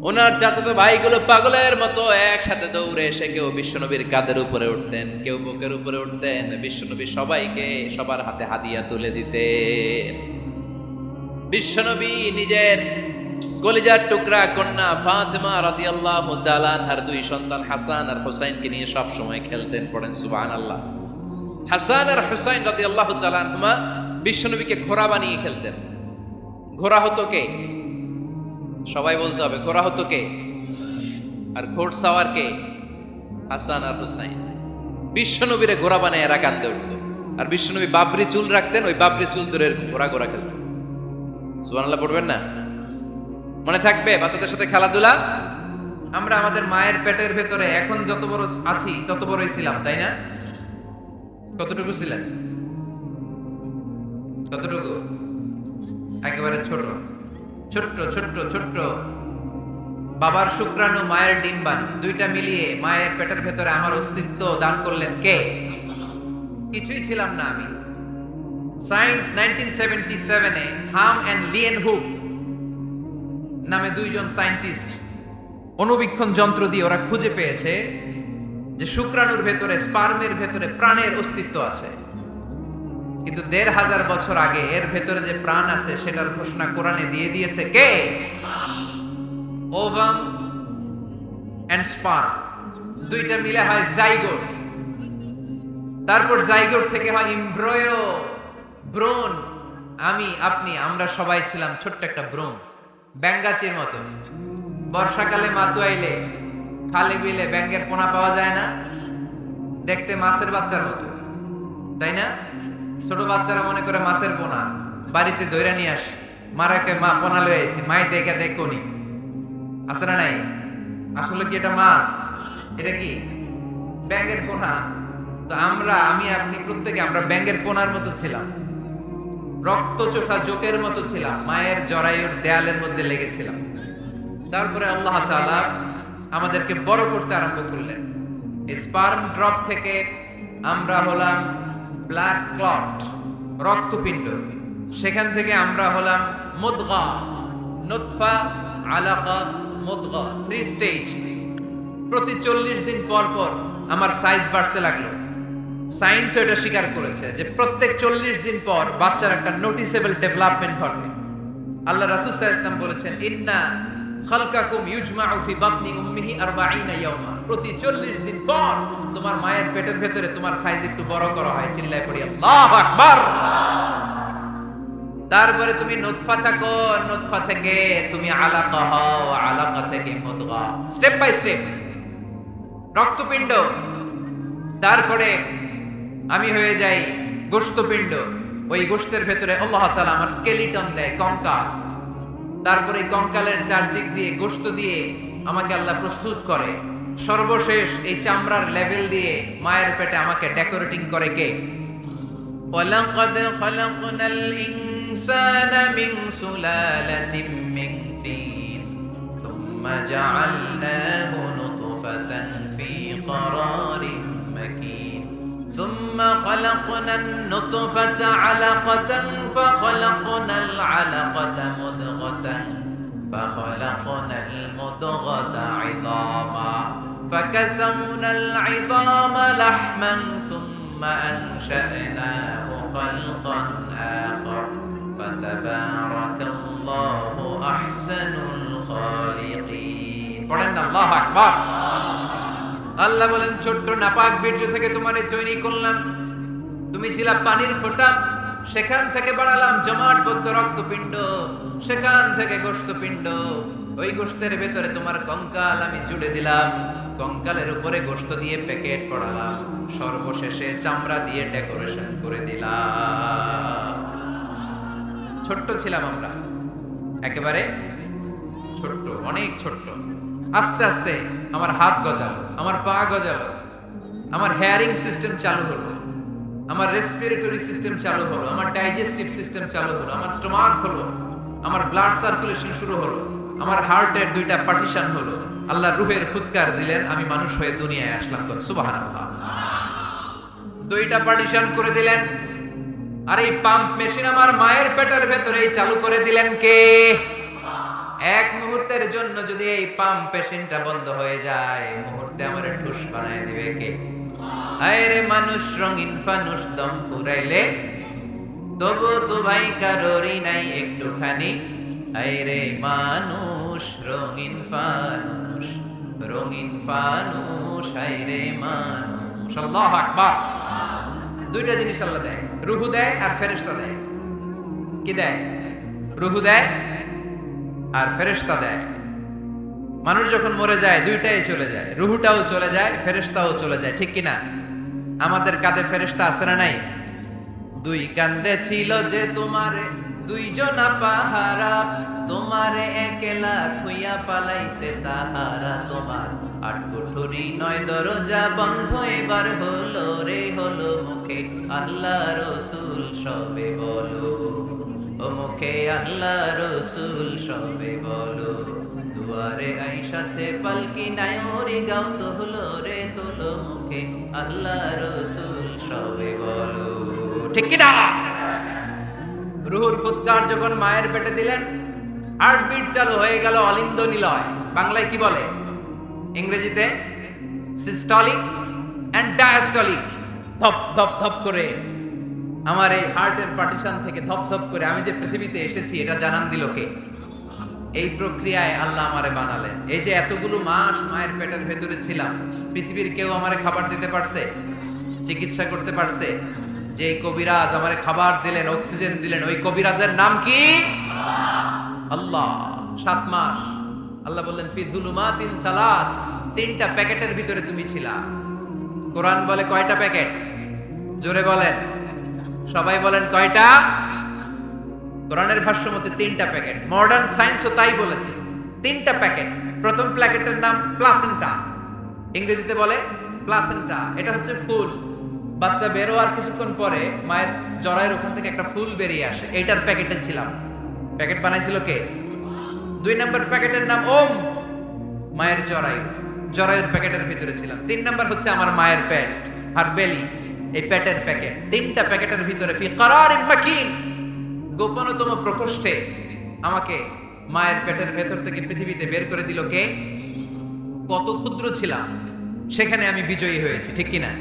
ওনার চাচাতো ভাইগুলো পাগলের মতো একসাথে দৌড়ে এসে কেউ বিশ্বনবীর কাঁধের উপরে উঠতেন, কেউ বুকের উপরে উঠতেন। বিশ্বনবী সবাইকে সবার হাতে হাদিয়া তুলে দিতেন। বিশ্বনবী নিজের কলিজার টুকরা কন্যা ফাতেমা রাদিয়াল্লাহু তাআলা আনহার দুই সন্তান হাসান আর হুসাইনকে নিয়ে সব সময় খেলতেন। পড়েন সুবহানাল্লাহ। হাসান আর হুসাইন রাদিয়াল্লাহু তাআলা আনহুমা বিশ্বনবীকে ঘোড়া বানিয়ে খেলতেন। ঘোড়া হতো কে? সবাই বলতে হবে, ঘোড়া হতো কে? আর ঘোড়সাওয়ার কে? হাসান আর হুসাইন। বিশ্বনবীরে ঘোড়া বানায় এরা কান্দে উঠতো। আর বিশ্বনবী বাবরি চুল রাখতেন, ওই বাবরি চুল ধরে এরকম ঘোড়া ঘোড়া খেলতেন। সুবহানাল্লাহ পড়বেন না? মনে থাকবে বাচ্চাদের সাথে খেলাধুলা। আমরা আমাদের মায়ের পেটের ভেতরে এখন যত বড় আছি তত বড়ই ছিলাম, তাই না? কতটুকু ছিলেন? কতটুকু? একেবারে ছোট ছোট্ট ছোট্ট ছোট্ট। বাবার শুক্রাণু মায়ের ডিম্বাণু দুইটা মিলিয়ে মায়ের পেটের ভেতরে আমার অস্তিত্ব দান করলেন কে? কিছুই ছিলাম না আমি। সায়েন্স 1977 এ হাম এন্ড লিয়েন হুক নামে দুইজন সায়েন্টিস্ট অণুবীক্ষণ যন্ত্র দিয়ে ওরা খুঁজে পেয়েছে যে শুক্রাণুর ভেতরে, স্পার্মের ভেতরে প্রাণের অস্তিত্ব আছে। কিন্তু ১৫০০ বছর আগে এর ভেতরে যে প্রাণ আছে সেটার ঘোষণা কোরআনে দিয়ে দিয়েছে কে? ওভাম এন্ড স্পার্ম দুইটা মিলে হয় জাইগোট। তারপর জাইগোট থেকে হয় এমব্রয়ো, ব্রণ। আমি, আপনি, আমরা সবাই ছিলাম ছোট্ট একটা ব্রণ, ব্যাঙ্গাচির মতো। বর্ষাকালে মাতু আইলে খালে বিলে ব্যাঙ্গের পোনা পাওয়া যায় না? দেখতে মাছের বাচ্চার মতো, তাই না? ছোট বাচ্চারা মনে করে মাছের পোনা, বাড়িতে দইরা নিয়ে আসে, মারাকে মা পোনা লয়ে আইছি, মাই দেখে দেখনি আছে না নাই? আসলে কি এটা মাছ? এটা কি ব্যাঙ্গের পোনা? তো আমরা, আমি, আপনি প্রত্যেকে আমরা ব্যাঙ্গের পোনার মতো ছিলাম, রক্ত চোষা জোকের মতো ছিলাম, মায়ের জরায়ুর দেয়ালের মধ্যে লেগেছিলাম। তারপরে আল্লাহ তাআলা আমাদেরকে বড় করতে আরম্ভ করলেন। স্পার্ম ড্রপ থেকে আমরা হলাম ব্লাড ক্লট, রক্তপিণ্ড। সেখান থেকে আমরা হলাম মুদগা, নুতফা, আলাকা, মুদগা, 3 স্টেজ। প্রতি 40 দিন পর পর আমার সাইজ বাড়তে লাগলো। সায়েন্স এটা স্বীকার করেছে যে প্রত্যেক 40 দিন পর বাচ্চার একটা নোটিসেবল ডেভেলপমেন্ট ঘটে। আল্লাহ রাসূল সাল্লাল্লাহু আলাইহি ওয়াসাল্লাম বলেছেন, ইন্না খালকাকুম ইউজমাউ ফি বাতনি উম্মিহি 40 ইয়াওমা। প্রতি 40 দিন পর তোমার মায়ের পেটের ভেতরে তোমার সাইজ একটু বড় করা হয়। চিল্লায় পড়ি আল্লাহু আকবার। তারপরে তুমি নুতফা থাকো, নুতফা থেকে তুমি আলাকা হও, আলাকা থেকে মুদগা, স্টেপ বাই স্টেপ রক্তপিণ্ড। তারপরে আমি হয়ে যাই গোশতপিণ্ড। ওই গোশতের ভেতরে আল্লাহ তাআলা আমার স্কেলিটন দেয়, কঙ্কাল। তারপরে কঙ্কালের চারদিক দিয়ে গোশত দিয়ে আমাকে আল্লাহ প্রস্তুত করে। সর্বশেষ এই চামড়ার লেভেল দিয়ে মায়ের পেটে আমাকে ডেকোরেটিং করে কে? ওয়ালাকাদ খালাকনাল ইনসানা মিন সুলালাতিন মিন তিন সুম্মা জাআলনাহু নুতফাতান ফি ক্বারারিন মাকিন ثم خلقنا النطفة علقة فخلقنا العلقة مضغة فخلقنا المضغة عظاما فكسونا العظام لحما ثم أنشأناه خلقا آخر فتبارك الله أحسن الخالقين. পড়েন আল্লাহু আকবার। আল্লাহ বলেন, ছোট্ট নাপাক বীর্য থেকে তোমারে তৈরি করলাম। তুমি ছিলা পানির ফোঁটা, সেখান থেকে বানালাম জমাটবদ্ধ রক্তপিণ্ড, সেখান থেকে গোশতপিণ্ড। ওই গোশতের ভেতরে তোমার কঙ্কাল আমি জুড়ে দিলাম, কঙ্কালের উপরে গোশত দিয়ে প্যাকেট পড়ালাম, সর্বশেষে চামড়া দিয়ে ডেকোরেশন করে দিলাম। ছোট্ট ছিলাম আমরা, একেবারে ছোট্ট, অনেক ছোট্ট। আস্তে আস্তে আমার হাত গজালো, আমার পা গজালো, আমার হেয়ারিং সিস্টেম চালু হলো, আমার রেসপিরেটরি সিস্টেম চালু হলো, আমার ডাইজেস্টিভ সিস্টেম চালু হলো, আমার স্টোমাক হলো, আমার ব্লাড সার্কুলেশন শুরু হলো, আমার হার্টের 2টা পার্টিশন হলো। আল্লাহ রুহের ফুৎকার দিলেন, আমি মানুষ হয়ে দুনিয়ায় আসলাম। সুবহানাল্লাহ। 2টা পার্টিশন করে দিলেন। আর এই পাম্প মেশিন আমার মায়ের পেটের ভেতরেই চালু করে দিলেন কে? এক মুহূর্তের জন্য যদি এই পাম্প মেশিনটা বন্ধ হয়ে যায়, মুহূর্তে আমার ঠুস বানায় দিবে কে? আরে মানুষ রঙিন ফানুস দম ফুরাইলে তবু তো ভাই কারোরই নাই একটুখানি। আরে মানুষ রঙিন ফানুষ, রঙিন ফানুষ হায়রে মানুষ। আল্লাহু আকবার। দুইটা জিনিস আল্লাহ দেয়, রুহু দেয় আর ফেরেশতা দেয়। কি দেয়? রুহু দেয় আর ফেরেশতা দেয়। মানুষ যখন মরে যায় দুইটাই চলে যায়, রুহুটাও চলে যায়, ফেরেশতাও চলে যায়, ঠিক কিনা? আমাদের কাঁধে ফেরেশতা আছে না নাই? দুই কান্দে ছিল যে তোমারে দুইজনা পাহারা, তোমারে একলা থুইয়া পালাইছে তাহারা। তোমার আট কুঠুরি নয় দরজা বন্ধ এবার হলো রে, হলো মুখে আল্লাহ রসুল সবে বলো, ও মুখে আল্লাহ রসুল সবে বলো। দুয়ারে আইসাছে পালকি নাই ওরে গাও তো হলো রে, তোলো মুখে আল্লাহ রসুল সবে বলো, ঠিক কিনা? রুহুর ফুৎকার যখন মায়ের পেটে দিলেন, হার্টবিট চালু হয়ে গেল অলিন্দ নিলয়। বাংলায় কি বলে? ইংরেজিতে সিস্টলিক এন্ড ডায়াস্টলিক। ধপ ধপ ধপ করে আমার এই হার্টের পার্টিশন থেকে ধপ ধপ করে আমি যে পৃথিবীতে এসেছি এটা জানান দিল কে? এই প্রক্রিয়ায় আল্লাহ আমারে বানালেন। এই যে এতগুলো মাস মায়ের পেটের ভেতরে ছিলাম, পৃথিবীর কেউ আমারে খাবার দিতে পারছে? চিকিৎসা করতে পারছে? যে কবিরাজ আমারে খাবার দিলেন, অক্সিজেন দিলেন, ওই কবিরাজের নাম কি? আল্লাহ। 7 মাস আল্লাহ বললেন ফি যুলুমাতিন সালাস, 3টা প্যাকেটের ভিতরে তুমি ছিলা। কোরআন বলে কয়টা প্যাকেট? জোরে বলেন, সবাই বলেন কয়টা? কোরআনের ভাষ্য মতে 3টা প্যাকেট। মডার্ন সায়েন্সও তাই বলেছে, 3টা প্যাকেট। প্রথম প্যাকেটের নাম প্লাসেন্টা, ইংরেজিতে বলে প্লাসেন্টা। এটা হচ্ছে ফুল। বাচ্চা বেরো আর কিছুক্ষণ পরে মায়ের জরায়ের ওখান থেকে একটা ফুল বেরিয়ে আসে, এইটার প্যাকেটে ছিলাম। প্যাকেট বানাইছিল কে? 2 নম্বর প্যাকেটের নাম ওম, মায়ের জরায়ু, জরায়ুর প্যাকেটের ভিতরে ছিলাম। 3 নম্বর হচ্ছে আমার মায়ের পেট, আর বেলি, এই পেটের প্যাকেট। 3টা প্যাকেটের ভিতরে ফি করারিন মাকিন, গোপনতম প্রকোষ্ঠে আমাকে মায়ের পেটের ভেতর থেকে পৃথিবীতে বের করে দিল কে? কত ক্ষুদ্র ছিলাম, সেখানে আমি বিজয়ী হয়েছি, ঠিক কিনা?